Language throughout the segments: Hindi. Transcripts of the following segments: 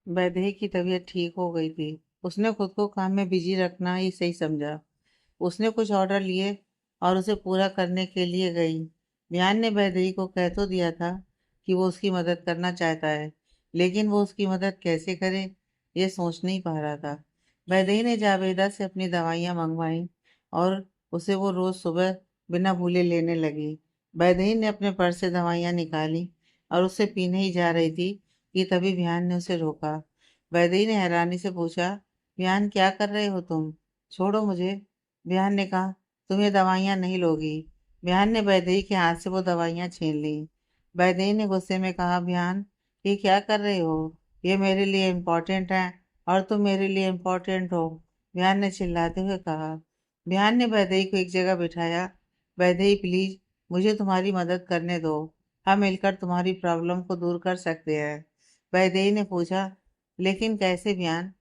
वैदेही की तबीयत ठीक हो गई थी। उसने खुद को काम में बिजी रखना ही सही समझा। उसने कुछ ऑर्डर लिए और उसे पूरा करने के लिए गई। ध्यान ने वैदेही को कह तो दिया था कि वो उसकी मदद करना चाहता है, लेकिन वो उसकी मदद कैसे करे ये सोच नहीं पा रहा था। वैदेही ने जावेदा से अपनी दवाइयाँ मंगवाई और उसे वो रोज सुबह बिना भूले लेने लगी। वैदेही ने अपने पर्स से दवाइयाँ निकाली और उसे पीने ही जा रही थी कि तभी विहान ने उसे रोका। वैदेही ने हैरानी से पूछा, विहान क्या कर रहे हो तुम? छोड़ो मुझे। विहान ने कहा, तुम ये दवाइयाँ नहीं लोगी। विहान ने वैदेही के हाथ से वो दवाइयाँ छीन ली। वैदेही ने गुस्से में कहा, विहान ये क्या कर रहे हो? ये मेरे लिए इम्पोर्टेंट है और तुम मेरे लिए इम्पोर्टेंट हो। विहान ने चिल्लाते हुए कहा। विहान ने वैदेही को एक जगह बिठाया। वैदेही प्लीज, मुझे तुम्हारी मदद करने दो। हम मिलकर तुम्हारी प्रॉब्लम को दूर कर सकते हैं। वैदेही ने पूछा, लेकिन कैसे विहान?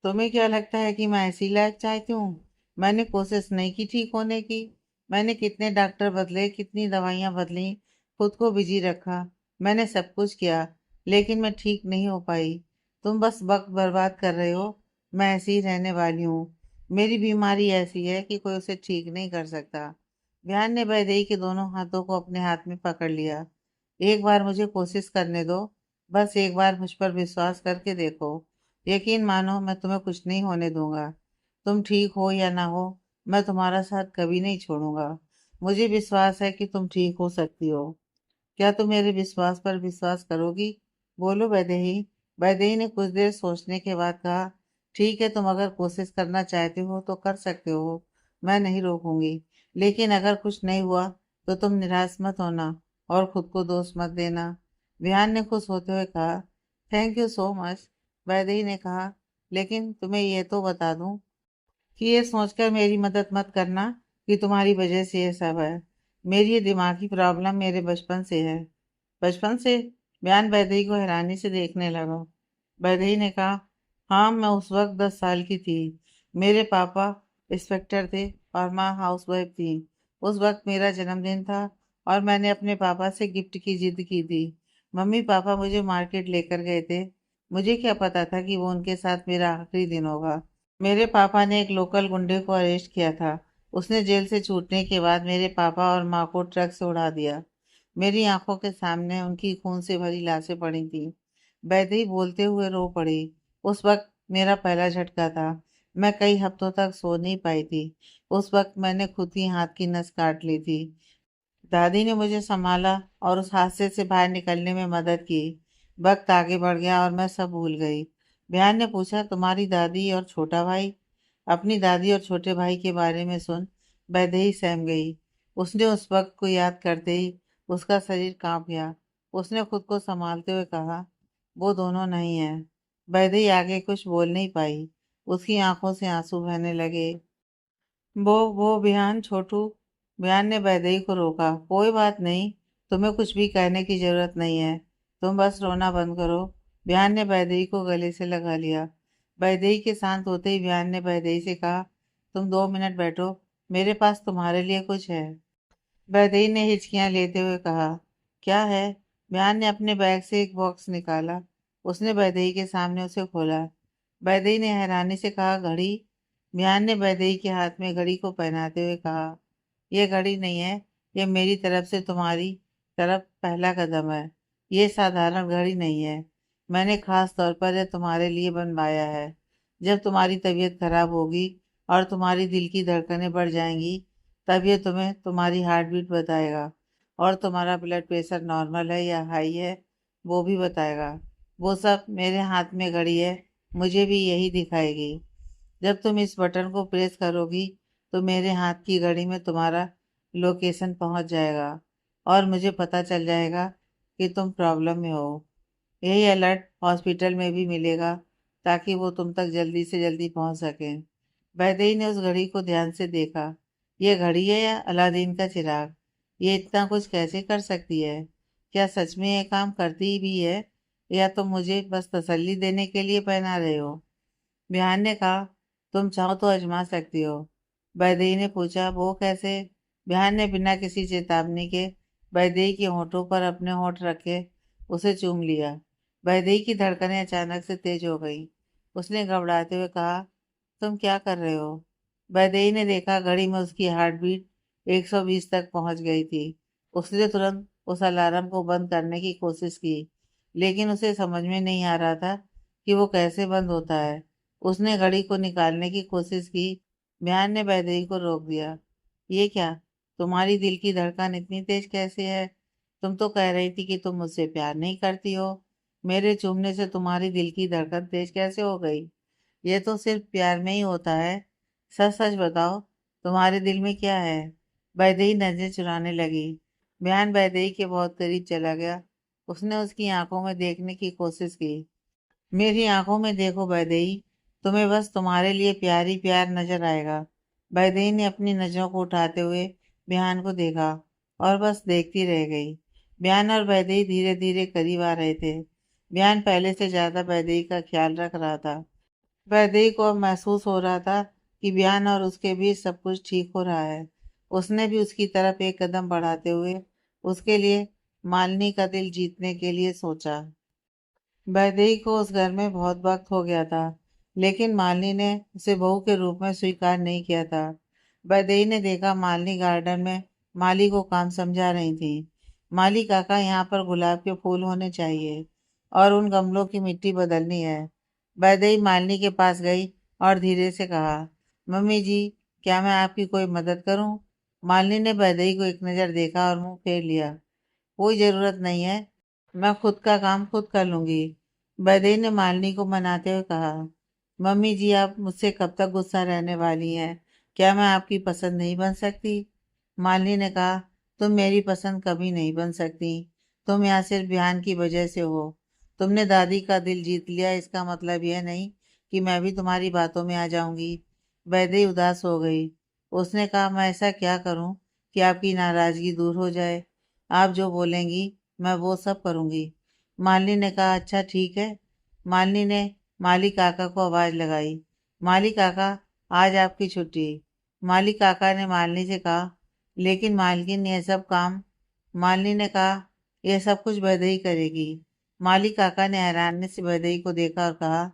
तुम्हें क्या लगता है कि मैं ऐसी लायक चाहती हूँ? मैंने कोशिश नहीं की ठीक होने की। मैंने कितने डॉक्टर बदले, कितनी दवाइयाँ बदली, खुद को बिजी रखा। मैंने सब कुछ किया, लेकिन मैं ठीक नहीं हो पाई। तुम बस वक्त बर्बाद कर रहे हो। मैं ऐसी ही रहने वाली हूँ। मेरी बीमारी ऐसी है कि कोई उसे ठीक नहीं कर सकता। ध्यान ने वैदेही के दोनों हाथों को अपने हाथ में पकड़ लिया। एक बार मुझे कोशिश करने दो। बस एक बार मुझ पर विश्वास करके देखो। यकीन मानो, मैं तुम्हें कुछ नहीं होने दूंगा। तुम ठीक हो या ना हो, मैं तुम्हारा साथ कभी नहीं छोड़ूंगा। मुझे विश्वास है कि तुम ठीक हो सकती हो। क्या तुम मेरे विश्वास पर विश्वास करोगी? बोलो वैदेही। वैदेही ने कुछ देर सोचने के बाद कहा, ठीक है, तुम अगर कोशिश करना चाहते हो तो कर सकते हो। मैं नहीं रोकूंगी। लेकिन अगर कुछ नहीं हुआ तो तुम निराश मत होना और खुद को दोष मत देना। विहान ने खुश होते हुए कहा, thank you so much. Vaidehi ने कहा, लेकिन तुम्हें ये तो बता दूं कि ये सोचकर मेरी मदद मत करना कि तुम्हारी वजह से ये सब है। मेरी ये दिमागी प्रॉब्लम मेरे बचपन से है। बचपन से? बयान वैदेही को हैरानी से देखने लगा। वैदेही ने कहा, हाँ, मैं उस वक्त 10 साल की थी। मेरे पापा इंस्पेक्टर थे और माँ हाउसवाइफ थी। उस वक्त मेरा जन्मदिन था और मैंने अपने पापा से गिफ्ट की जिद की थी। मम्मी पापा मुझे मार्केट लेकर गए थे। मुझे क्या पता था कि वो उनके साथ मेरा आखिरी दिन होगा। मेरे पापा ने एक लोकल गुंडे को अरेस्ट किया था। उसने जेल से छूटने के बाद मेरे पापा और माँ को ट्रक से उड़ा दिया। मेरी आंखों के सामने उनकी खून से भरी लाशें पड़ी थी। वैदेही बोलते हुए रो पड़ी। उस वक्त मेरा पहला झटका था। मैं कई हफ्तों तक सो नहीं पाई थी। उस वक्त मैंने खुद ही हाथ की नस काट ली थी। दादी ने मुझे संभाला और उस हादसे से बाहर निकलने में मदद की। वक्त आगे बढ़ गया और मैं सब भूल गई। बयान ने पूछा, तुम्हारी दादी और छोटा भाई? अपनी दादी और छोटे भाई के बारे में सुन वैदेही सहम गई। उसने उस वक्त को याद करते ही उसका शरीर कांप गया। उसने खुद को संभालते हुए कहा, वो दोनों नहीं है। वैदेही आगे कुछ बोल नहीं पाई। उसकी आंखों से आंसू बहने लगे। वो बयान छोटू। बयान ने वैदेही को रोका। कोई बात नहीं, तुम्हें कुछ भी कहने की जरूरत नहीं है। तुम बस रोना बंद करो। बयान ने वैदेही को गले से लगा लिया। वैदेही के शांत होते ही बयान ने वैदेही से कहा, तुम 2 मिनट बैठो, मेरे पास तुम्हारे लिए कुछ है। वैदेही ने हिचकियां लेते हुए कहा, क्या है? बयान ने अपने बैग से एक बॉक्स निकाला। उसने वैदेही के सामने उसे खोला। वैदेही ने हैरानी से कहा, घड़ी? बयान ने वैदेही के हाथ में घड़ी को पहनाते हुए कहा, यह घड़ी नहीं है, यह मेरी तरफ से तुम्हारी तरफ पहला कदम है। ये साधारण घड़ी नहीं है। मैंने खास तौर पर यह तुम्हारे लिए बनवाया है। जब तुम्हारी तबीयत खराब होगी और तुम्हारी दिल की धड़कनें बढ़ जाएंगी, तब ये तुम्हें तुम्हारी हार्ट बीट बताएगा और तुम्हारा ब्लड प्रेशर नॉर्मल है या हाई है वो भी बताएगा। वो सब मेरे हाथ में घड़ी है, मुझे भी यही दिखाएगी। जब तुम इस बटन को प्रेस करोगी तो मेरे हाथ की घड़ी में तुम्हारा लोकेशन पहुंच जाएगा और मुझे पता चल जाएगा कि तुम प्रॉब्लम में हो। यही अलर्ट हॉस्पिटल में भी मिलेगा ताकि वो तुम तक जल्दी से जल्दी पहुंच सके। वैदेही ने उस घड़ी को ध्यान से देखा। यह घड़ी है या अलादीन का चिराग? ये इतना कुछ कैसे कर सकती है? क्या सच में ये काम करती भी है या तुम मुझे बस तसल्ली देने के लिए पहना रहे हो? बिहान ने कहा, तुम चाहो तो आजमा सकती हो। वैदेही ने पूछा, वो कैसे? बिहान ने बिना किसी चेतावनी के वैदेही के होठों पर अपने होठ रखे उसे चूम लिया। वैदेही की धड़कनें अचानक से तेज हो गईं। उसने घबराते हुए कहा, तुम क्या कर रहे हो? वैदेही ने देखा घड़ी में उसकी हार्ट बीट 120 तक पहुंच गई थी। उसने तुरंत उस अलार्म को बंद करने की कोशिश की, लेकिन उसे समझ में नहीं आ रहा था कि वो कैसे बंद होता है। उसने घड़ी को निकालने की कोशिश की। ध्यान ने वैदेही को रोक दिया। ये क्या? तुम्हारी दिल की धड़कन इतनी तेज कैसे है? तुम तो कह रही थी कि तुम मुझसे प्यार नहीं करती हो। मेरे चूमने से तुम्हारी दिल की धड़कन तेज कैसे हो गई? ये तो सिर्फ प्यार में ही होता है। सच सच बताओ, तुम्हारे दिल में क्या है? वैदेही नजरें चुराने लगी। बयान वैदेही के बहुत करीब चला गया। उसने उसकी आंखों में देखने की कोशिश की। मेरी आंखों में देखो वैदेही, तुम्हें बस तुम्हारे लिए प्यार ही प्यार नजर आएगा। वैदेही ने अपनी नजरों को उठाते हुए बिहान को देखा और बस देखती रह गई। बिहान और वैदेही धीरे धीरे करीब आ रहे थे। बिहान पहले से ज्यादा वैदेही का ख्याल रख रहा था। वैदेही को अब महसूस हो रहा था कि बिहान और उसके बीच सब कुछ ठीक हो रहा है। उसने भी उसकी तरफ एक कदम बढ़ाते हुए उसके लिए मालिनी का दिल जीतने के लिए सोचा। वैदेही को उस घर में बहुत वक्त हो गया था, लेकिन मालिनी ने उसे बहू के रूप में स्वीकार नहीं किया था। वैदेही ने देखा मालिनी गार्डन में माली को काम समझा रही थी। माली काका, यहाँ पर गुलाब के फूल होने चाहिए और उन गमलों की मिट्टी बदलनी है। वैदेही मालिनी के पास गई और धीरे से कहा, मम्मी जी, क्या मैं आपकी कोई मदद करूं? मालिनी ने वैदेही को एक नज़र देखा और मुंह फेर लिया। कोई जरूरत नहीं है, मैं खुद का काम खुद कर लूंगी। बदेई ने मालिनी को मनाते हुए कहा, मम्मी जी, आप मुझसे कब तक गुस्सा रहने वाली हैं? क्या मैं आपकी पसंद नहीं बन सकती? मालिनी ने कहा, तुम मेरी पसंद कभी नहीं बन सकती। तुम यहाँ सिर्फ बिहान की वजह से हो। तुमने दादी का दिल जीत लिया, इसका मतलब यह नहीं कि मैं भी तुम्हारी बातों में आ जाऊंगी। वैदेही उदास हो गई। उसने कहा, मैं ऐसा क्या करूं कि आपकी नाराजगी दूर हो जाए? आप जो बोलेंगी मैं वो सब करूंगी। मालिनी ने कहा, अच्छा ठीक है। मालिनी ने माली काका को आवाज लगाई, माली काका, आज आपकी छुट्टी। माली काका ने मालिनी से कहा, लेकिन मालकिन ये सब काम। मालिनी ने कहा, यह सब कुछ भदई करेगी। माली काका ने हैरानी से भदई को देखा और कहा,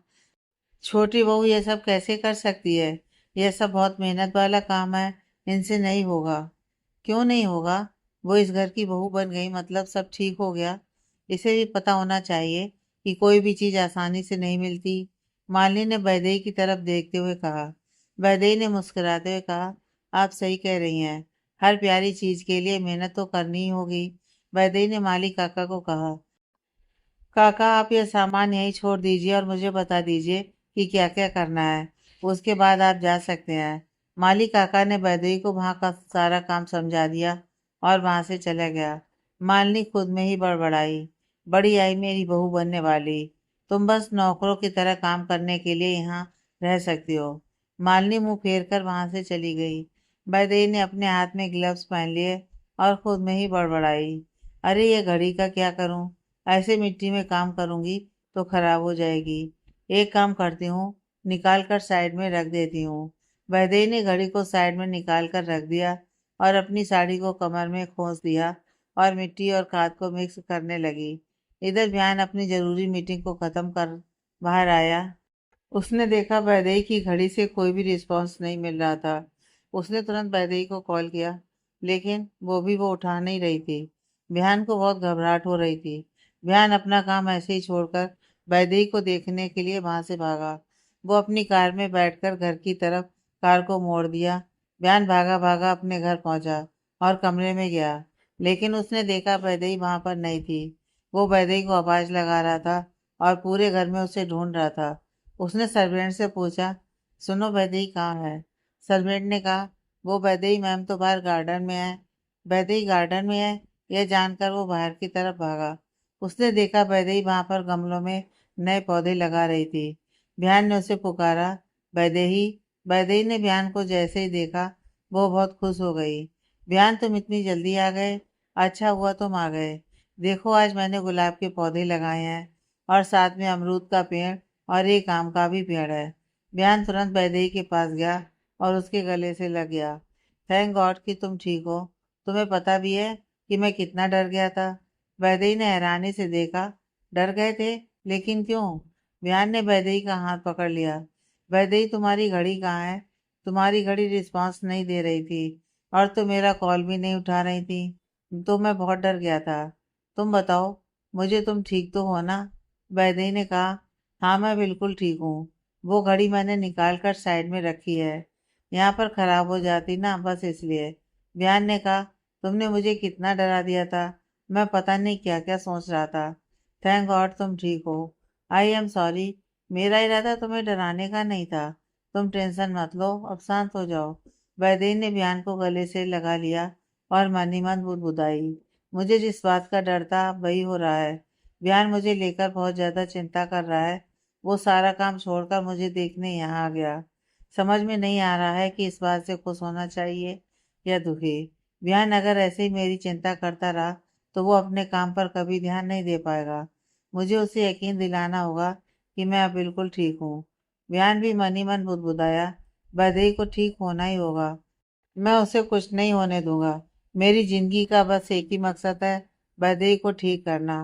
छोटी बहू ये सब कैसे कर सकती है? यह सब बहुत मेहनत वाला काम है, इनसे नहीं होगा। क्यों नहीं होगा? वो इस घर की बहू बन गई, मतलब सब ठीक हो गया। इसे भी पता होना चाहिए कि कोई भी चीज आसानी से नहीं मिलती। मालिनी ने वैदेही की तरफ देखते हुए कहा। वैदेही ने मुस्कुराते हुए कहा, आप सही कह रही हैं। हर प्यारी चीज के लिए मेहनत तो करनी ही होगी। वैदेही ने माली काका को कहा, काका, आप ये सामान यहीं छोड़ दीजिए और मुझे बता दीजिए कि क्या क्या करना है। उसके बाद आप जा सकते हैं। माली काका ने बदरी को वहां का सारा काम समझा दिया और वहां से चला गया। मालिनी खुद में ही बड़बड़ाई, बड़ी आई मेरी बहू बनने वाली। तुम बस नौकरों की तरह काम करने के लिए यहाँ रह सकती हो। मालिनी मुंह फेर कर वहां से चली गई। बदरी ने अपने हाथ में ग्लव्स पहन लिए और खुद में ही बड़बड़ाई, अरे ये घड़ी का क्या करूं? ऐसे मिट्टी में काम करूंगी तो खराब हो जाएगी। एक काम करती हूँ, निकाल कर साइड में रख देती हूँ। वैदेही ने घड़ी को साइड में निकाल कर रख दिया और अपनी साड़ी को कमर में खोस दिया और मिट्टी और खाद को मिक्स करने लगी। इधर बयान अपनी जरूरी मीटिंग को खत्म कर बाहर आया। उसने देखा वैदेही की घड़ी से कोई भी रिस्पॉन्स नहीं मिल रहा था। उसने तुरंत वैदेही को कॉल किया, लेकिन वो उठा नहीं रही थी। बिहान को बहुत घबराहट हो रही थी। बिहान अपना काम ऐसे ही छोड़कर वैदेही को देखने के लिए वहां से भागा। वो अपनी कार में बैठकर घर की तरफ कार को मोड़ दिया। बिहान भागा भागा अपने घर पहुंचा और कमरे में गया, लेकिन उसने देखा वैदेही वहां पर नहीं थी। वो वैदेही को आवाज लगा रहा था और पूरे घर में उसे ढूंढ रहा था। उसने सर्वेंट से पूछा, सुनो वैदेही कहाँ है? सर्वेंट ने कहा, वो वैदेही मैम तो बाहर गार्डन में है। वैदेही गार्डन में है? यह जानकर वो बाहर की तरफ भागा। उसने देखा वैदेही वहां पर गमलों में नए पौधे लगा रही थी। बिहान ने उसे पुकारा, वैदेही। वैदेही ने बिहान को जैसे ही देखा वो बहुत खुश हो गई। बिहान, तुम इतनी जल्दी आ गए। अच्छा हुआ तुम आ गए। देखो, आज मैंने गुलाब के पौधे लगाए हैं और साथ में अमरूद का पेड़ और एक आम का भी पेड़ है। बयान तुरंत वैदेही के पास गया और उसके गले से लग गया। थैंक गॉड कि तुम ठीक हो। तुम्हें पता भी है कि मैं कितना डर गया था? वैदेही ने हैरानी से देखा। डर गए थे? लेकिन क्यों? बिहान ने वैदेही का हाथ पकड़ लिया। वैदेही, तुम्हारी घड़ी कहाँ है? तुम्हारी घड़ी रिस्पांस नहीं दे रही थी और तो मेरा कॉल भी नहीं उठा रही थी, तो मैं बहुत डर गया था। तुम बताओ, मुझे तुम ठीक तो हो ना? वैदेही ने कहा, हाँ मैं बिल्कुल ठीक हूँ। वो घड़ी मैंने निकाल कर साइड में रखी है, यहाँ पर खराब हो जाती ना, बस इसलिए। बिहान ने कहा, तुमने मुझे कितना डरा दिया था। मैं पता नहीं क्या क्या सोच रहा था। थैंक गॉड तुम ठीक हो। I am sorry. मेरा इरादा तुम्हें डराने का नहीं था। तुम टेंशन मत लो, अब शांत हो जाओ। वैदेही ने बिहान को गले से लगा लिया और मन ही मन बुदबुदाई, मुझे जिस बात का डर था वही हो रहा है। बिहान मुझे लेकर बहुत ज्यादा चिंता कर रहा है। वो सारा काम छोड़कर मुझे देखने यहाँ आ गया। समझ में नहीं आ रहा है कि इस बात से खुश होना चाहिए या दुखी। बिहान अगर ऐसे ही मेरी चिंता करता रहा तो वो अपने काम पर कभी ध्यान नहीं दे पाएगा। मुझे उसे यकीन दिलाना होगा कि मैं अब बिल्कुल ठीक हूँ। बिहान भी मन ही मन बुदबुदाया, वैदेही को ठीक होना ही होगा। मैं उसे कुछ नहीं होने दूंगा। मेरी जिंदगी का बस एक ही मकसद है, वैदेही को ठीक करना।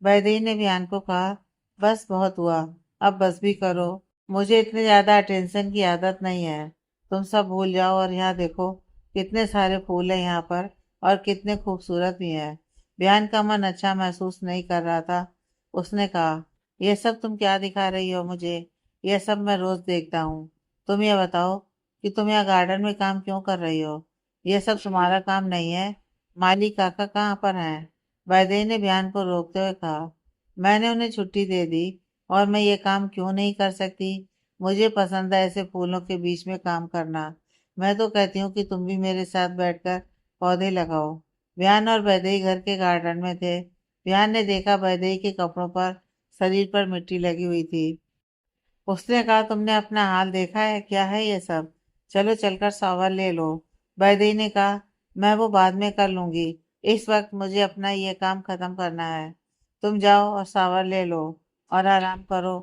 वैदेही ने बिहान को कहा, बस बहुत हुआ, अब बस भी करो। मुझे इतने ज्यादा अटेंशन की आदत नहीं है। तुम सब भूल जाओ और यहाँ देखो, कितने सारे फूल हैं यहाँ पर और कितने खूबसूरत भी हैं। बिहान का मन अच्छा महसूस नहीं कर रहा था। उसने कहा, यह सब तुम क्या दिखा रही हो मुझे? यह सब मैं रोज देखता हूँ। तुम ये बताओ कि तुम यहाँ गार्डन में काम क्यों कर रही हो? ये सब तुम्हारा काम नहीं है। माली काका कहाँ पर हैं? वैदेही ने बयान को रोकते हुए कहा, मैंने उन्हें छुट्टी दे दी और मैं ये काम क्यों नहीं कर सकती? मुझे पसंद है ऐसे फूलों के बीच में काम करना। मैं तो कहती हूँ कि तुम भी मेरे साथ बैठकर पौधे लगाओ। बयान और वैदेही घर के गार्डन में थे। बयान ने देखा वैदेही के कपड़ों पर, शरीर पर मिट्टी लगी हुई थी। उसने कहा, तुमने अपना हाल देखा है? क्या है ये सब? चलो चलकर शावर ले लो। वैदेही ने कहा, मैं वो बाद में कर लूंगी, इस वक्त मुझे अपना ये काम खत्म करना है। तुम जाओ और शावर ले लो और आराम करो।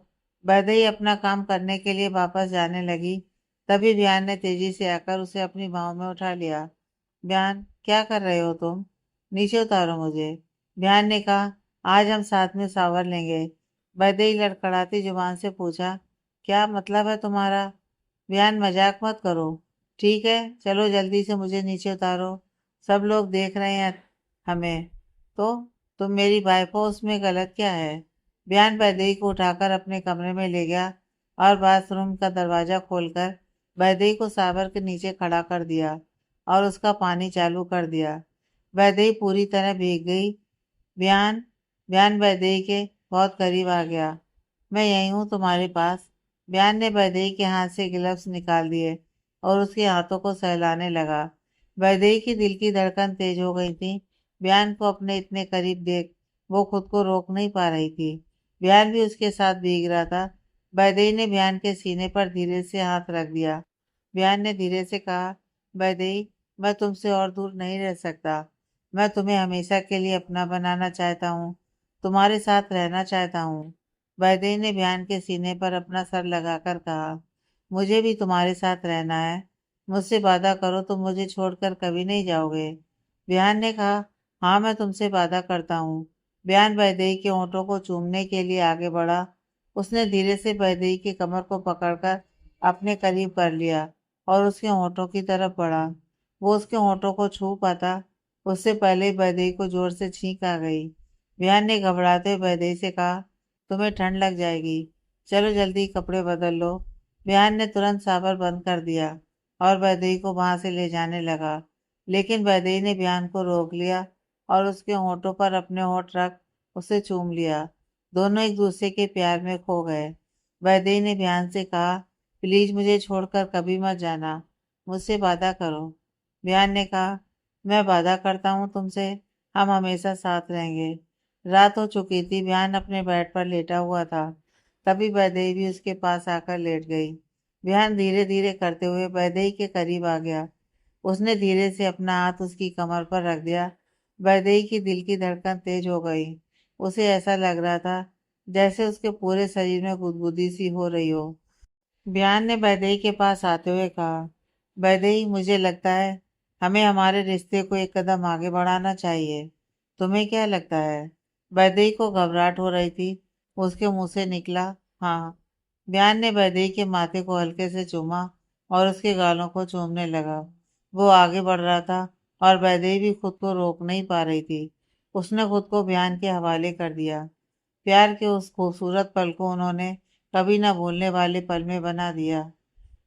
वैदेही अपना काम करने के लिए वापस जाने लगी। तभी बयान ने तेजी से आकर उसे अपनी बाहों में उठा लिया। बयान, क्या कर रहे हो तुम? नीचे उतारो मुझे। बयान ने कहा, आज हम साथ में शावर लेंगे। वैदेही लड़खड़ाती जुबान से पूछा, क्या मतलब है तुम्हारा? बयान, मजाक मत करो। ठीक है, चलो जल्दी से मुझे नीचे उतारो। सब लोग देख रहे हैं हमें। तो तुम मेरी वाइफ हो, उसमें गलत क्या है? बयान वैदेही को उठाकर अपने कमरे में ले गया और बाथरूम का दरवाजा खोलकर वैदेही को शावर के नीचे खड़ा कर दिया और उसका पानी चालू कर दिया। वैदेही पूरी तरह भीग गई। बयान, बयान वैदेही के बहुत करीब आ गया। मैं यही हूँ तुम्हारे पास। बयान ने वैदेही के हाथ से ग्लव्स निकाल दिए और उसके हाथों को सहलाने लगा। वैदेही की दिल की धड़कन तेज हो गई थी। बयान को अपने इतने करीब देख वो खुद को रोक नहीं पा रही थी। बयान भी उसके साथ भीग रहा था। वैदेही ने बयान के सीने पर धीरे से हाथ रख दिया। बयान ने धीरे से कहा, वैदेही, मैं तुमसे और दूर नहीं रह सकता। मैं तुम्हें हमेशा के लिए अपना बनाना चाहता हूँ, तुम्हारे साथ रहना चाहता हूँ। वैदेही ने बयान के सीने पर अपना सर लगाकर कहा, मुझे भी तुम्हारे साथ रहना है। मुझसे वादा करो, तुम मुझे छोड़कर कभी नहीं जाओगे। बयान ने कहा, हाँ मैं तुमसे वादा करता हूँ। बयान वैदेही के होंठों को चूमने के लिए आगे बढ़ा। उसने धीरे से वैदेही की कमर को पकड़कर अपने करीब कर लिया और उसके होंठों की तरफ बढ़ा। वो उसके होंठों को छू पाता उससे पहले ही वैदेही को जोर से छींक आ गई। बयान ने घबराते हुए वैदेही से कहा, तुम्हें ठंड लग जाएगी, चलो जल्दी कपड़े बदल लो। बयान ने तुरंत शावर बंद कर दिया और वैदेही को वहां से ले जाने लगा। लेकिन वैदेही ने बयान को रोक लिया और उसके होंठों पर अपने होंठ रख उसे चूम लिया। दोनों एक दूसरे के प्यार में खो गए। वैदेही ने बयान से कहा, प्लीज मुझे छोड़कर कभी मत जाना, मुझसे वादा करो। बयान ने कहा, मैं वादा करता हूँ तुमसे, हम हमेशा साथ रहेंगे। रात हो चुकी थी। बयान अपने बेड पर लेटा हुआ था। तभी वैदेही भी उसके पास आकर लेट गई। बयान धीरे धीरे करते हुए वैदेही के करीब आ गया। उसने धीरे से अपना हाथ उसकी कमर पर रख दिया। वैदेही की दिल की धड़कन तेज हो गई। उसे ऐसा लग रहा था जैसे उसके पूरे शरीर में गुदगुदी सी हो रही हो। बयान ने वैदेही के पास आते हुए कहा, वैदेही, मुझे लगता है हमें हमारे रिश्ते को एक कदम आगे बढ़ाना चाहिए। तुम्हें क्या लगता है? वैदेही को घबराहट हो रही थी। उसके मुंह से निकला, हाँ। बयान ने वैदेही के माथे को हल्के से चूमा और उसके गालों को चूमने लगा। वो आगे बढ़ रहा था और वैदेही भी खुद को रोक नहीं पा रही थी। उसने खुद को बयान के हवाले कर दिया। प्यार के उस खूबसूरत पल को उन्होंने कभी न भूलने वाले पल में बना दिया।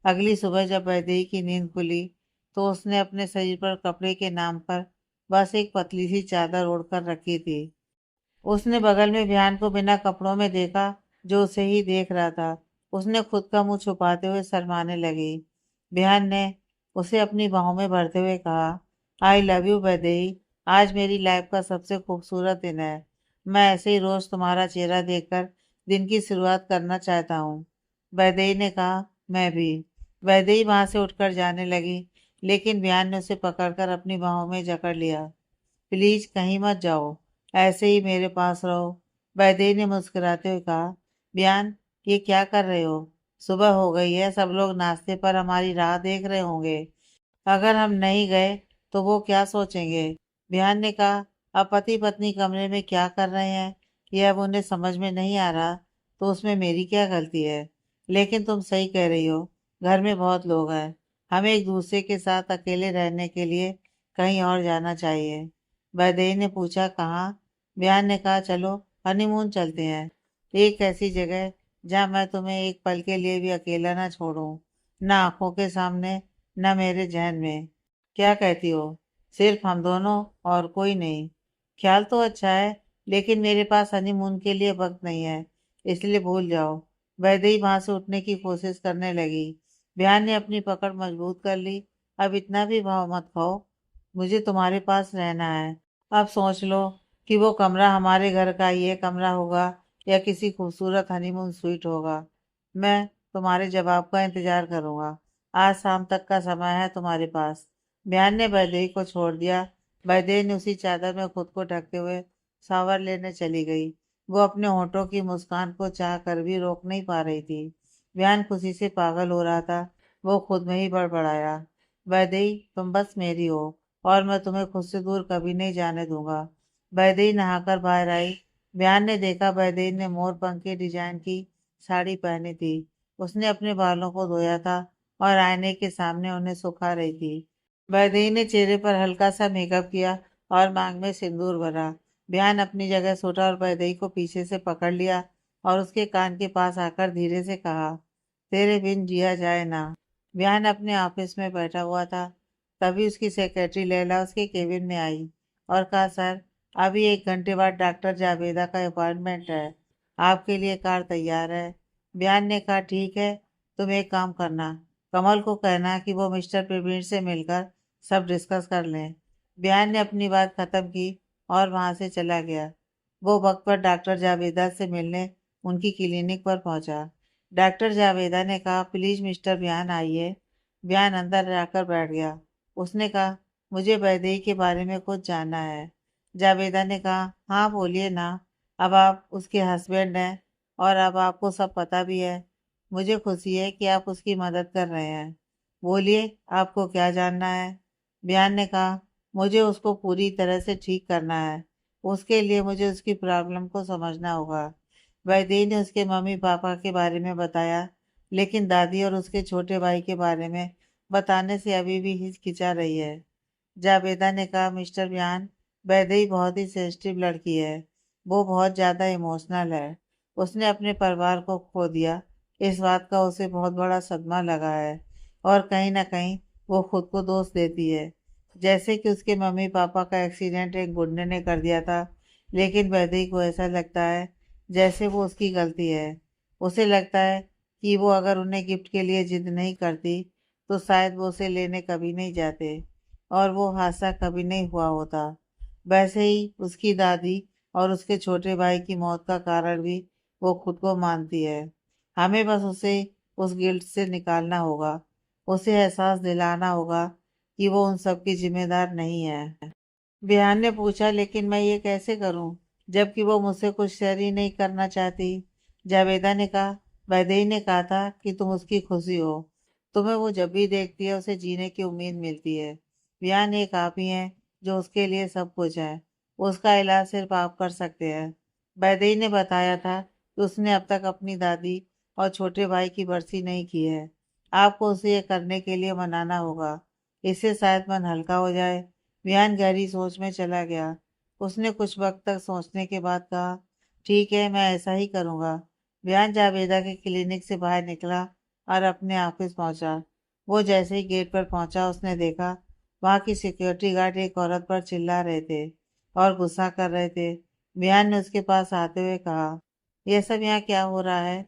अगली सुबह जब वैदेही की नींद खुली तो उसने अपने शरीर पर कपड़े के नाम पर बस एक पतली सी चादर ओढ़कर रखी थी। उसने बगल में बिहान को बिना कपड़ों में देखा, जो उसे ही देख रहा था। उसने खुद का मुंह छुपाते हुए शर्माने लगी। बिहान ने उसे अपनी बाहों में भरते हुए कहा, आई लव यू वैदेही। आज मेरी लाइफ का सबसे खूबसूरत दिन है। मैं ऐसे ही रोज तुम्हारा चेहरा देखकर दिन की शुरुआत करना चाहता हूँ। वैदेही ने कहा, मैं भी। वैदेही वहां से उठकर जाने लगी, लेकिन बिहान ने उसे पकड़कर अपनी बाहों में जकड़ लिया। प्लीज कहीं मत जाओ, ऐसे ही मेरे पास रहो। वैदेही ने मुस्कुराते हुए कहा, बयान, ये क्या कर रहे हो? सुबह हो गई है, सब लोग नाश्ते पर हमारी राह देख रहे होंगे। अगर हम नहीं गए तो वो क्या सोचेंगे? बिहान ने कहा, अब पति पत्नी कमरे में क्या कर रहे हैं यह अब उन्हें समझ में नहीं आ रहा, तो उसमें मेरी क्या गलती है? लेकिन तुम सही कह रही हो, घर में बहुत लोग हैं। हमें एक दूसरे के साथ अकेले रहने के लिए कहीं और जाना चाहिए। वैदेही ने पूछा, कहाँ? बिहान ने कहा, चलो हनीमून चलते हैं। एक ऐसी जगह जहाँ मैं तुम्हें एक पल के लिए भी अकेला ना छोड़ूं, ना आंखों के सामने, न मेरे जहन में। क्या कहती हो? सिर्फ हम दोनों और कोई नहीं। ख्याल तो अच्छा है, लेकिन मेरे पास हनीमून के लिए वक्त नहीं है, इसलिए भूल जाओ। वैदेही वहां से उठने की कोशिश करने लगी। बिहान ने अपनी पकड़ मजबूत कर ली। अब इतना भी भाव मत खाओ, मुझे तुम्हारे पास रहना है। अब सोच लो कि वो कमरा हमारे घर का ये कमरा होगा या किसी खूबसूरत हनीमून स्वीट होगा। मैं तुम्हारे जवाब का इंतजार करूंगा। आज शाम तक का समय है तुम्हारे पास। बयान ने वैदेही को छोड़ दिया। वैदेही ने उसी चादर में खुद को ढकते हुए शावर लेने चली गई। वो अपने होठों की मुस्कान को चाह कर भी रोक नहीं पा रही थी। बयान खुशी से पागल हो रहा था। वो खुद में ही बड़बड़ाया, वैदेही, तुम बस मेरी हो और मैं तुम्हें खुद से दूर कभी नहीं जाने दूंगा। वैदेही नहाकर बाहर आई। बयान ने देखा वैदेही ने मोर पंख के डिजाइन की साड़ी पहनी थी। उसने अपने बालों को धोया था और आईने के सामने उन्हें सुखा रही थी। वैदेही ने चेहरे पर हल्का सा मेकअप किया और मांग में सिंदूर भरा। बयान अपनी जगह से उठा और वैदेही को पीछे से पकड़ लिया और उसके कान के पास आकर धीरे से कहा, तेरे बिन जिया जाए ना। बयान अपने ऑफिस में बैठा हुआ था। तभी उसकी सेक्रेटरी लैला उसके केबिन में आई और कहा, सर, अभी 1 घंटे बाद डॉक्टर जावेदा का अपॉइंटमेंट है। आपके लिए कार तैयार है। बयान ने कहा, ठीक है। तुम एक काम करना, कमल को कहना कि वो मिस्टर प्रवीण से मिलकर सब डिस्कस कर लें। बयान ने अपनी बात खत्म की और वहां से चला गया। वो वक्त पर डॉक्टर जावेदा से मिलने उनकी क्लिनिक पर पहुंचा। डॉक्टर जावेदा ने कहा, प्लीज मिस्टर बयान आइए। बयान अंदर जाकर बैठ गया। उसने कहा, मुझे वैदेही के बारे में कुछ जानना है। जावेदा ने कहा, हाँ बोलिए ना। अब आप उसके हस्बैंड हैं और अब आपको सब पता भी है। मुझे खुशी है कि आप उसकी मदद कर रहे हैं। बोलिए, आपको क्या जानना है? बयान ने कहा, मुझे उसको पूरी तरह से ठीक करना है। उसके लिए मुझे उसकी प्रॉब्लम को समझना होगा। वैदेही ने उसके मम्मी पापा के बारे में बताया, लेकिन दादी और उसके छोटे भाई के बारे में बताने से अभी भी हिचकिचा रही है। जावेदा ने कहा, मिस्टर बयान, वैदेही बहुत ही सेंसिटिव लड़की है। वो बहुत ज्यादा इमोशनल है। उसने अपने परिवार को खो दिया। इस बात का उसे बहुत बड़ा सदमा लगा है और कहीं ना कहीं वो खुद को दोष देती है, जैसे कि उसके मम्मी पापा का एक्सीडेंट एक गुंडे ने कर दिया था। लेकिन वैदेही को ऐसा लगता है जैसे वो उसकी गलती है। उसे लगता है कि वो अगर उन्हें गिफ्ट के लिए जिद नहीं करती तो शायद वो उसे लेने कभी नहीं जाते और वो हादसा कभी नहीं हुआ होता। वैसे ही उसकी दादी और उसके छोटे भाई की मौत का कारण भी वो खुद को मानती है। हमें बस उसे उस गिल्ट से निकालना होगा। उसे एहसास दिलाना होगा कि वो उन सब की जिम्मेदार नहीं है। बिहान ने पूछा, लेकिन मैं ये कैसे करूं जबकि वो मुझसे कुछ शेयर ही नहीं करना चाहती? जावेदा ने कहा, वैदेही ने कहा था कि तुम उसकी खुशी हो। तुम्हें वो जब भी देखती है उसे जीने की उम्मीद मिलती है। बिहान एक आप ही हैं जो उसके लिए सब कुछ है। उसका इलाज सिर्फ आप कर सकते हैं। वैदेही ने बताया था कि उसने अब तक अपनी दादी और छोटे भाई की बरसी नहीं की है। आपको उसे ये करने के लिए मनाना होगा। इससे शायद मन हल्का हो जाए। बियान गहरी सोच में चला गया। उसने कुछ वक्त तक सोचने के बाद कहा, ठीक है, मैं ऐसा ही करूँगा। बियान जावेदा के क्लिनिक से बाहर निकला और अपने ऑफिस पहुंचा। वो जैसे ही गेट पर पहुंचा, उसने देखा वहां की सिक्योरिटी गार्ड एक औरत पर चिल्ला रहे थे और गुस्सा कर रहे थे। बियान ने उसके पास आते हुए कहा, यह सब यहाँ क्या हो रहा है?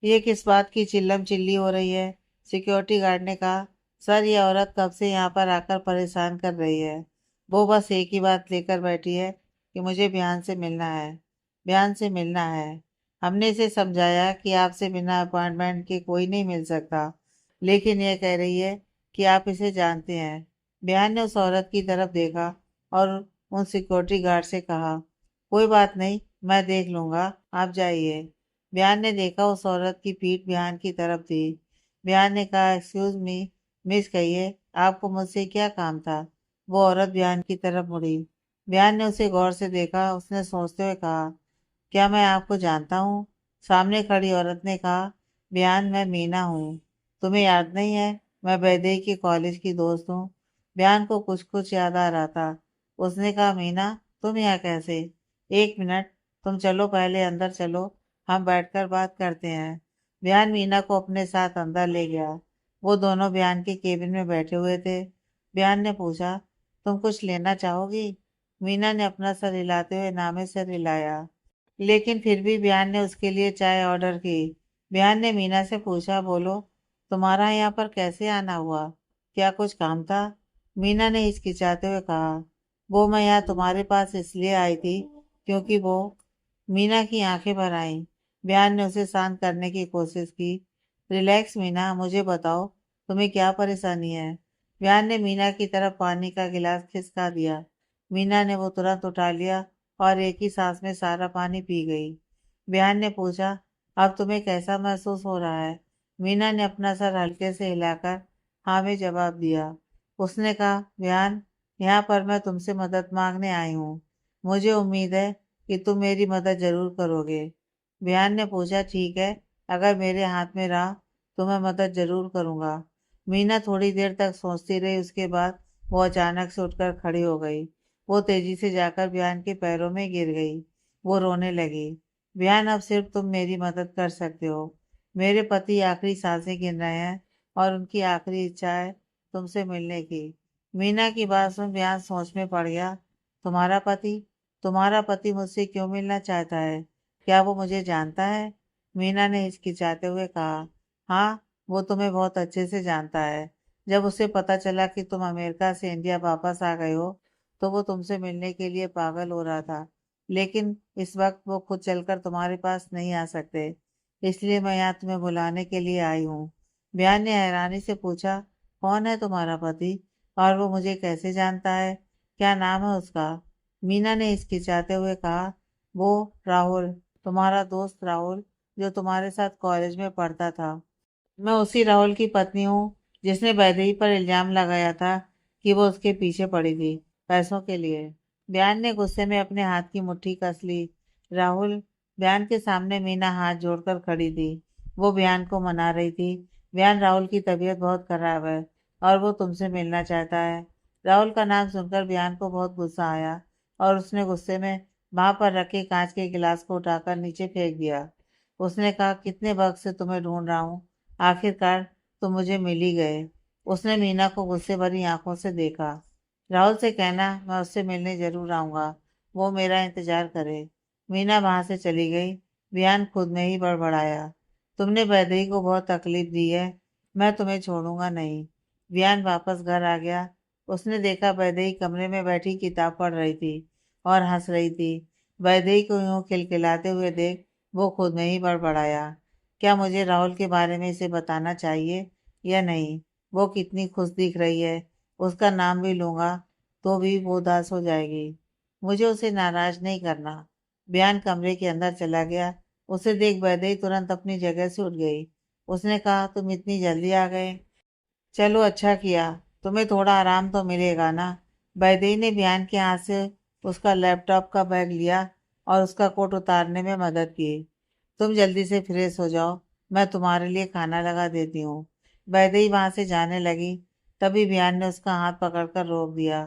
ये किस बात की चिल्लम चिल्ली हो रही है? सिक्योरिटी गार्ड ने कहा, सर, ये औरत कब से यहाँ पर आकर परेशान कर रही है। वो बस एक ही बात लेकर बैठी है कि मुझे बयान से मिलना है। बयान से मिलना है। हमने इसे समझाया कि आपसे बिना अपॉइंटमेंट के कोई नहीं मिल सकता, लेकिन यह कह रही है कि आप इसे जानते हैं। बयान ने उस औरत की तरफ देखा और उन सिक्योरिटी गार्ड से कहा, कोई बात नहीं, मैं देख लूंगा, आप जाइए। बयान ने देखा उस औरत की पीठ बयान की तरफ थी। बयान ने कहा, एक्सक्यूज मी मिस, कहिए, आपको मुझसे क्या काम था? वो औरत बयान की तरफ मुड़ी। बयान ने उसे गौर से देखा। उसने सोचते हुए कहा, क्या मैं आपको जानता हूँ? सामने खड़ी औरत ने कहा, बयान, मैं मीना हूँ। तुम्हें याद नहीं है? मैं वैदेही के कॉलेज की दोस्त हूँ। बयान को कुछ कुछ याद आ रहा था। उसने कहा, मीना, तुम यहाँ कैसे? एक मिनट, तुम चलो, पहले अंदर चलो, हम बैठकर बात करते हैं। बयान मीना को अपने साथ अंदर ले गया। वो दोनों बयान के केबिन में बैठे हुए थे। बयान ने पूछा, तुम कुछ लेना चाहोगी? मीना ने अपना सर हिलाते हुए नामे सर हिलाया, लेकिन फिर भी बयान ने उसके लिए चाय ऑर्डर की। बयान ने मीना से पूछा, बोलो, तुम्हारा यहाँ पर कैसे आना हुआ? क्या कुछ काम था? मीना ने हिचकिचाते हुए कहा, वो मैं यहाँ तुम्हारे पास इसलिए आई थी क्योंकि वो। मीना की आंखें भर आईं। बयान ने उसे शांत करने की कोशिश की। रिलैक्स मीना, मुझे बताओ, तुम्हें क्या परेशानी है? बयान ने मीना की तरफ पानी का गिलास खिसका दिया। मीना ने वो तुरंत उठा लिया और एक ही सांस में सारा पानी पी गई। बयान ने पूछा, अब तुम्हें कैसा महसूस हो रहा है? मीना ने अपना सर हल्के से हिलाकर हाँ में जवाब दिया। उसने कहा, बयान, यहाँ पर मैं तुमसे मदद मांगने आई हूँ। मुझे उम्मीद है कि तुम मेरी मदद जरूर करोगे। बयान ने पूछा, ठीक है, अगर मेरे हाथ में रहा तो मैं मदद जरूर करूँगा। मीना थोड़ी देर तक सोचती रही। उसके बाद वो अचानक से उठकर खड़ी हो गई। वो तेजी से जाकर बयान के पैरों में गिर गई। वो रोने लगी। बयान, अब सिर्फ तुम मेरी मदद कर सकते हो। मेरे पति आखिरी सांसें गिन रहे हैं और उनकी आखिरी इच्छा है तुमसे मिलने की। मीना की बात सुन बयान सोच में पड़ गया। तुम्हारा पति? तुम्हारा पति मुझसे क्यों मिलना चाहता है? क्या वो मुझे जानता है? मीना ने हिचकिचाते हुए कहा, हाँ, वो तुम्हें बहुत अच्छे से जानता है। जब उसे पता चला कि तुम अमेरिका से इंडिया वापस आ गए हो तो वो तुमसे मिलने के लिए पागल हो रहा था। लेकिन इस वक्त वो खुद चलकर तुम्हारे पास नहीं आ सकते, इसलिए मैं यहाँ तुम्हें बुलाने के लिए आई हूँ। बयान ने हैरानी से पूछा, कौन है तुम्हारा पति और वो मुझे कैसे जानता है? क्या नाम है उसका? मीना ने हिचकिचाते हुए कहा, वो राहुल, तुम्हारा दोस्त राहुल, जो तुम्हारे साथ कॉलेज में पढ़ता था। मैं उसी राहुल की पत्नी हूँ जिसने वैदेही पर इल्जाम लगाया था कि वो उसके पीछे पड़ी थी पैसों के लिए। बयान ने गुस्से में अपने हाथ की मुट्ठी कस ली। राहुल? बयान के सामने मीना हाथ जोड़कर खड़ी थी। वो बयान को मना रही थी। बयान, राहुल की तबीयत बहुत खराब है और वो तुमसे मिलना चाहता है। राहुल का नाम सुनकर बयान को बहुत गुस्सा आया और उसने गुस्से में वहां पर रखे कांच के गिलास को उठाकर नीचे फेंक दिया। उसने कहा, कितने वक्त से तुम्हें ढूंढ रहा हूँ, आखिरकार तुम मुझे मिल ही गए। उसने मीना को गुस्से भरी आंखों से देखा। राहुल से कहना मैं उससे मिलने जरूर आऊंगा, वो मेरा इंतजार करे। मीना वहां से चली गई। बयान खुद में ही बड़बड़ाया, तुमने वैदेही को बहुत तकलीफ दी है, मैं तुम्हें छोड़ूंगा नहीं। बयान वापस घर आ गया। उसने देखा वैदेही कमरे में बैठी किताब पढ़ रही थी और हंस रही थी। वैदेही को यूं खिलखिलाते हुए देख वो खुद में ही बड़बड़ाया, क्या मुझे राहुल के बारे में इसे बताना चाहिए या नहीं? वो कितनी खुश दिख रही है, उसका नाम भी लूंगा तो भी वो उदास हो जाएगी। मुझे उसे नाराज नहीं करना। बयान कमरे के अंदर चला गया। उसे देख वैदेही तुरंत अपनी जगह से उठ गई। उसने कहा, तुम इतनी जल्दी आ गए? चलो, अच्छा किया, तुम्हें थोड़ा आराम तो मिलेगा ना। वैदेही ने बयान के हाथ से उसका लैपटॉप का बैग लिया और उसका कोट उतारने में मदद की। तुम जल्दी से फ्रेश हो जाओ, मैं तुम्हारे लिए खाना लगा देती हूँ। वैदेही वहां से जाने लगी, तभी बियान ने उसका हाथ पकड़कर रोक दिया।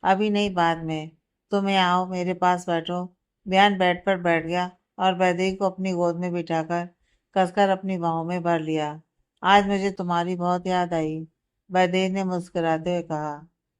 अभी नहीं, बाद में। तुम यहाँ आओ, मेरे पास बैठो। बियान बेड पर बैठ गया और वैदेही को अपनी गोद में बिठाकर कसकर अपनी बाहों में भर लिया। आज मुझे तुम्हारी बहुत याद आई, वैदेही ने मुस्कुराते हुए कहा।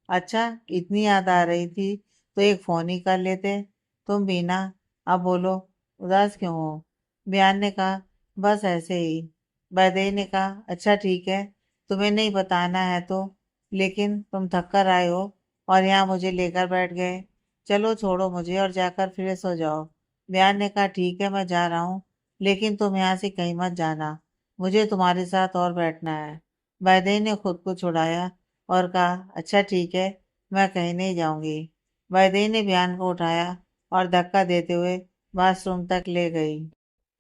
अच्छा, इतनी याद आ रही थी तो एक फोन ही कर लेते। तुम भी ना। अब बोलो, उदास क्यों हो? बियान ने कहा, बस ऐसे ही। वैदेही ने कहा, अच्छा ठीक है, तुम्हें नहीं बताना है तो। लेकिन तुम थक कर आए हो और यहाँ मुझे लेकर बैठ गए। चलो छोड़ो मुझे और जाकर फ्रेश हो जाओ। बियान ने कहा, ठीक है, मैं जा रहा हूँ, लेकिन तुम यहाँ से कहीं मत जाना। मुझे तुम्हारे साथ और बैठना है। वैदेही ने खुद को छुड़ाया और कहा, अच्छा ठीक है, मैं कहीं नहीं जाऊंगी। वैदेही ने बियान को उठाया और धक्का देते हुए वॉशरूम तक ले गई।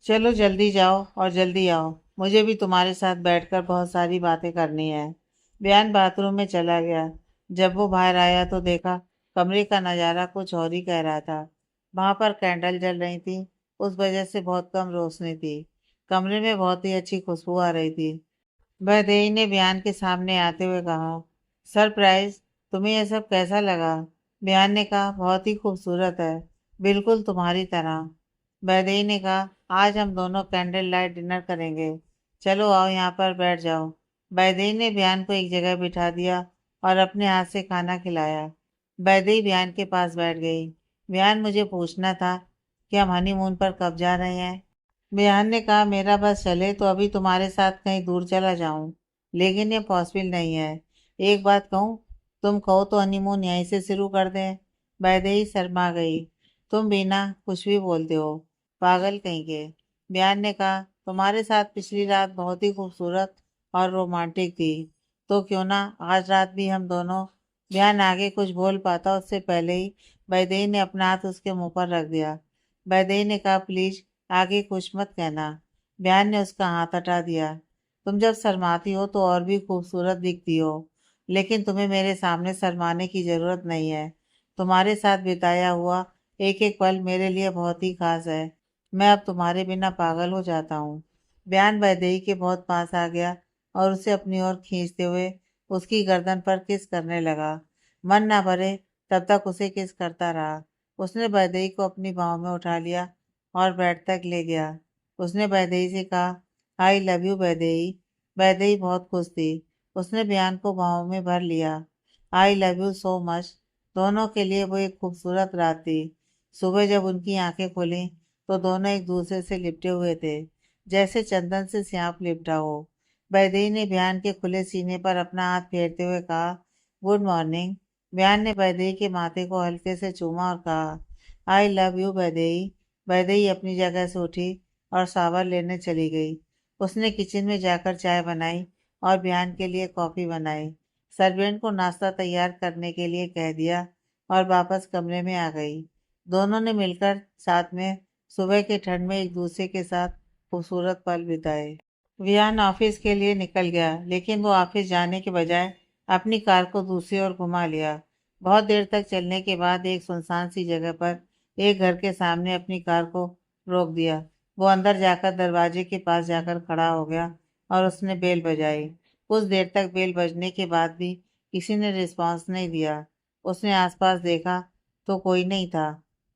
चलो जल्दी जाओ और जल्दी आओ, मुझे भी तुम्हारे साथ बैठकर बहुत सारी बातें करनी है। बयान बाथरूम में चला गया। जब वो बाहर आया तो देखा कमरे का नजारा कुछ और ही कह रहा था। वहां पर कैंडल जल रही थी, उस वजह से बहुत कम रोशनी थी। कमरे में बहुत ही अच्छी खुशबू आ रही थी। वैदेही ने बयान के सामने आते हुए कहा, सरप्राइज, तुम्हें यह सब कैसा लगा? बयान ने कहा, बहुत ही खूबसूरत है, बिल्कुल तुम्हारी तरह। वैदेही ने कहा, आज हम दोनों कैंडल लाइट डिनर करेंगे। चलो आओ, यहाँ पर बैठ जाओ। वैदेही ने बयान को एक जगह बिठा दिया और अपने हाथ से खाना खिलाया। वैदेही बयान के पास बैठ गई। बयान, मुझे पूछना था कि हम हनीमून पर कब जा रहे हैं? बिहान ने कहा, मेरा बस चले तो अभी तुम्हारे साथ कहीं दूर चला जाऊं, लेकिन ये पॉसिबल नहीं है। एक बात कहूँ, तुम कहो तो हनीमून यहीं से शुरू कर दें। वैदेही शर्मा गई। तुम बिना कुछ भी बोलते हो, पागल कहीं के। बिहान ने कहा, तुम्हारे साथ पिछली रात बहुत ही खूबसूरत और रोमांटिक थी, तो क्यों ना आज रात भी हम दोनों। बिहान आगे कुछ बोल पाता उससे पहले ही वैदेही ने अपना हाथ उसके मुंह पर रख दिया। वैदेही ने कहा, प्लीज आगे कुछ मत कहना। बयान ने उसका हाथ हटा दिया। तुम जब शर्माती हो तो और भी खूबसूरत दिखती हो, लेकिन तुम्हें मेरे सामने शर्माने की जरूरत नहीं है। तुम्हारे साथ बिताया हुआ एक एक पल मेरे लिए बहुत ही खास है। मैं अब तुम्हारे बिना पागल हो जाता हूँ। बयान वैदेही के बहुत पास आ गया और उसे अपनी ओर खींचते हुए उसकी गर्दन पर किस करने लगा। मन ना भरे तब तक उसे किस करता रहा। उसने वैदेही को अपनी बाहों में उठा लिया और बेड तक ले गया। उसने वैदेही से कहा, I love you Vaidehi. Vaidehi बहुत खुश थी। उसने बयान को बाहों में भर लिया। I love you so much. दोनों के लिए वो एक खूबसूरत रात थी। सुबह जब उनकी आंखें खुली तो दोनों एक दूसरे से लिपटे हुए थे, जैसे चंदन से सांप लिपटा हो। वैदेही ने बयान के खुले सीने पर अपना हाथ फेरते हुए कहा, गुड मॉर्निंग। बयान ने वैदेही के माथे को हल्के से चूमा और कहा, I love you Vaidehi. Vaidehi अपनी जगह से उठी और शावर लेने चली गई। उसने किचन में जाकर चाय बनाई और बिहान के लिए कॉफी बनाई। सर्वेंट को नाश्ता तैयार करने के लिए कह दिया और वापस कमरे में आ गई। दोनों ने मिलकर साथ में सुबह के ठंड में एक दूसरे के साथ खूबसूरत पल बिताए। विहान ऑफिस के लिए निकल गया, लेकिन वो ऑफिस जाने के बजाय अपनी कार को दूसरी ओर घुमा लिया। बहुत देर तक चलने के बाद एक सुनसान सी जगह पर एक घर के सामने अपनी कार को रोक दिया। वो अंदर जाकर दरवाजे के पास जाकर खड़ा हो गया और उसने बेल बजाई। कुछ देर तक बेल बजने के बाद भी किसी ने रिस्पॉन्स नहीं दिया। उसने आसपास देखा तो कोई नहीं था।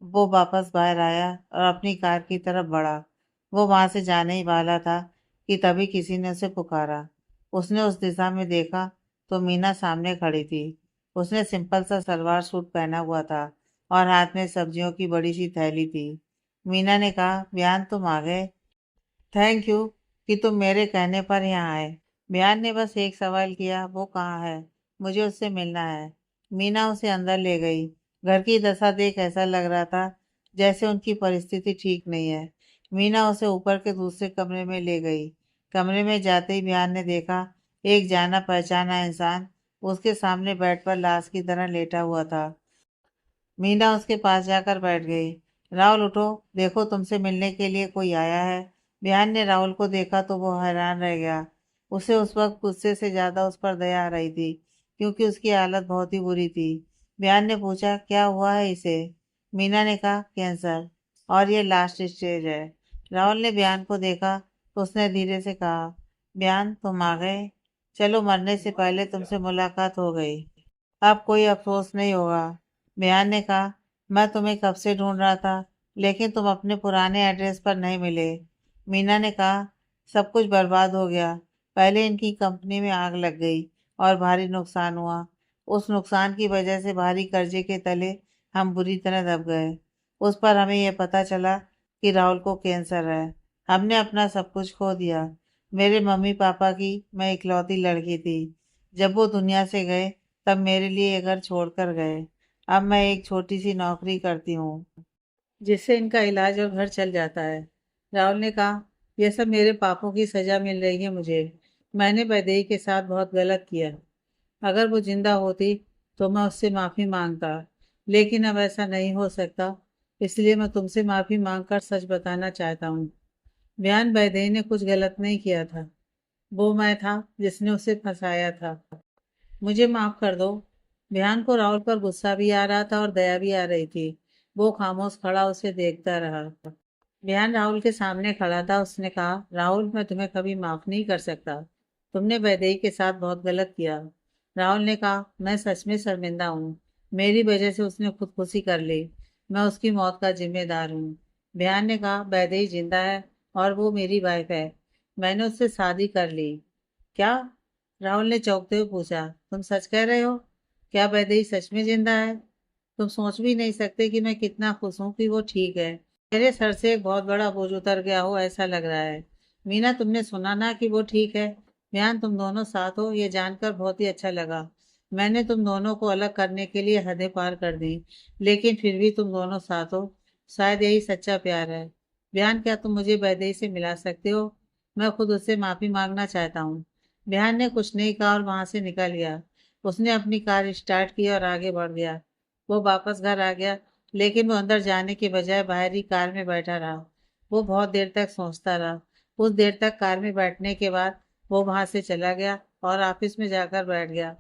वो वापस बाहर आया और अपनी कार की तरफ बढ़ा। वो वहां से जाने ही वाला था कि तभी किसी ने उसे पुकारा। उसने उस दिशा में देखा तो मीना सामने खड़ी थी। उसने सिंपल सा सलवार सूट पहना हुआ था और हाथ में सब्जियों की बड़ी सी थैली थी। मीना ने कहा, बयान तुम आ गए। थैंक यू कि तुम मेरे कहने पर यहाँ आए। बयान ने बस एक सवाल किया, वो कहाँ है? मुझे उससे मिलना है। मीना उसे अंदर ले गई। घर की दशा देख ऐसा लग रहा था जैसे उनकी परिस्थिति ठीक नहीं है। मीना उसे ऊपर के दूसरे कमरे में ले गई। कमरे में जाते ही बयान ने देखा एक जाना पहचाना इंसान उसके सामने बेड पर लाश की तरह लेटा हुआ था। मीना उसके पास जाकर बैठ गई। राहुल उठो, देखो तुमसे मिलने के लिए कोई आया है। बिहान ने राहुल को देखा तो वो हैरान रह गया। उसे उस वक्त गुस्से से ज्यादा उस पर दया आ रही थी, क्योंकि उसकी हालत बहुत ही बुरी थी। बिहान ने पूछा, क्या हुआ है इसे? मीना ने कहा, कैंसर, और ये लास्ट स्टेज है। राहुल ने बयान को देखा तो उसने धीरे से कहा, बयान तुम आ गए। चलो, मरने से पहले तुमसे मुलाकात हो गई, अब कोई अफसोस नहीं होगा। बयान ने कहा, मैं तुम्हें कब से ढूंढ रहा था, लेकिन तुम अपने पुराने एड्रेस पर नहीं मिले। मीना ने कहा, सब कुछ बर्बाद हो गया। पहले इनकी कंपनी में आग लग गई और भारी नुकसान हुआ। उस नुकसान की वजह से भारी कर्जे के तले हम बुरी तरह दब गए। उस पर हमें यह पता चला कि राहुल को कैंसर है। हमने अपना सब कुछ खो दिया। मेरे मम्मी पापा की मैं इकलौती लड़की थी। जब वो दुनिया से गए तब मेरे लिए ये घर छोड़कर गए। अब मैं एक छोटी सी नौकरी करती हूँ जिससे इनका इलाज और घर चल जाता है। राहुल ने कहा, यह सब मेरे पापों की सजा मिल रही है मुझे। मैंने वैदेही के साथ बहुत गलत किया। अगर वो जिंदा होती तो मैं उससे माफ़ी मांगता, लेकिन अब ऐसा नहीं हो सकता। इसलिए मैं तुमसे माफ़ी मांगकर सच बताना चाहता हूँ। बयान, वैदेही ने कुछ गलत नहीं किया था। वो मैं था जिसने उसे फंसाया था। मुझे माफ कर दो। बिहान को राहुल पर गुस्सा भी आ रहा था और दया भी आ रही थी। वो खामोश खड़ा उसे देखता रहा। बिहान राहुल के सामने खड़ा था। उसने कहा, राहुल, मैं तुम्हें कभी माफ नहीं कर सकता। तुमने वैदेही के साथ बहुत गलत किया। राहुल ने कहा, मैं सच में शर्मिंदा हूँ। मेरी वजह से उसने खुदकुशी कर ली। मैं उसकी मौत का जिम्मेदार हूँ। बिहान ने कहा, वैदेही जिंदा है और वो मेरी वाइफ है। मैंने उससे शादी कर ली। क्या? राहुल ने चौंकते हुए पूछा, तुम सच कह रहे हो? क्या वैदेही सच में जिंदा है? तुम सोच भी नहीं सकते कि मैं कितना खुश हूँ कि वो ठीक है। मेरे सर से एक बहुत बड़ा बोझ उतर गया हो ऐसा लग रहा है। मीना, तुमने सुना ना कि वो ठीक है? बयान, तुम दोनों साथ हो ये जानकर बहुत ही अच्छा लगा। मैंने तुम दोनों को अलग करने के लिए हदें पार कर दी, लेकिन फिर भी तुम दोनों साथ हो। शायद यही सच्चा प्यार है। बयान, क्या तुम मुझे वैदेही से मिला सकते हो? मैं खुद उससे माफी मांगना चाहता हूँ। बिहान ने कुछ नहीं कहा और वहां से निकल गया। उसने अपनी कार स्टार्ट की और आगे बढ़ गया। वो वापस घर आ गया, लेकिन वो अंदर जाने के बजाय बाहर ही कार में बैठा रहा। वो बहुत देर तक सोचता रहा। कुछ देर तक कार में बैठने के बाद वो वहां से चला गया और ऑफिस में जाकर बैठ गया।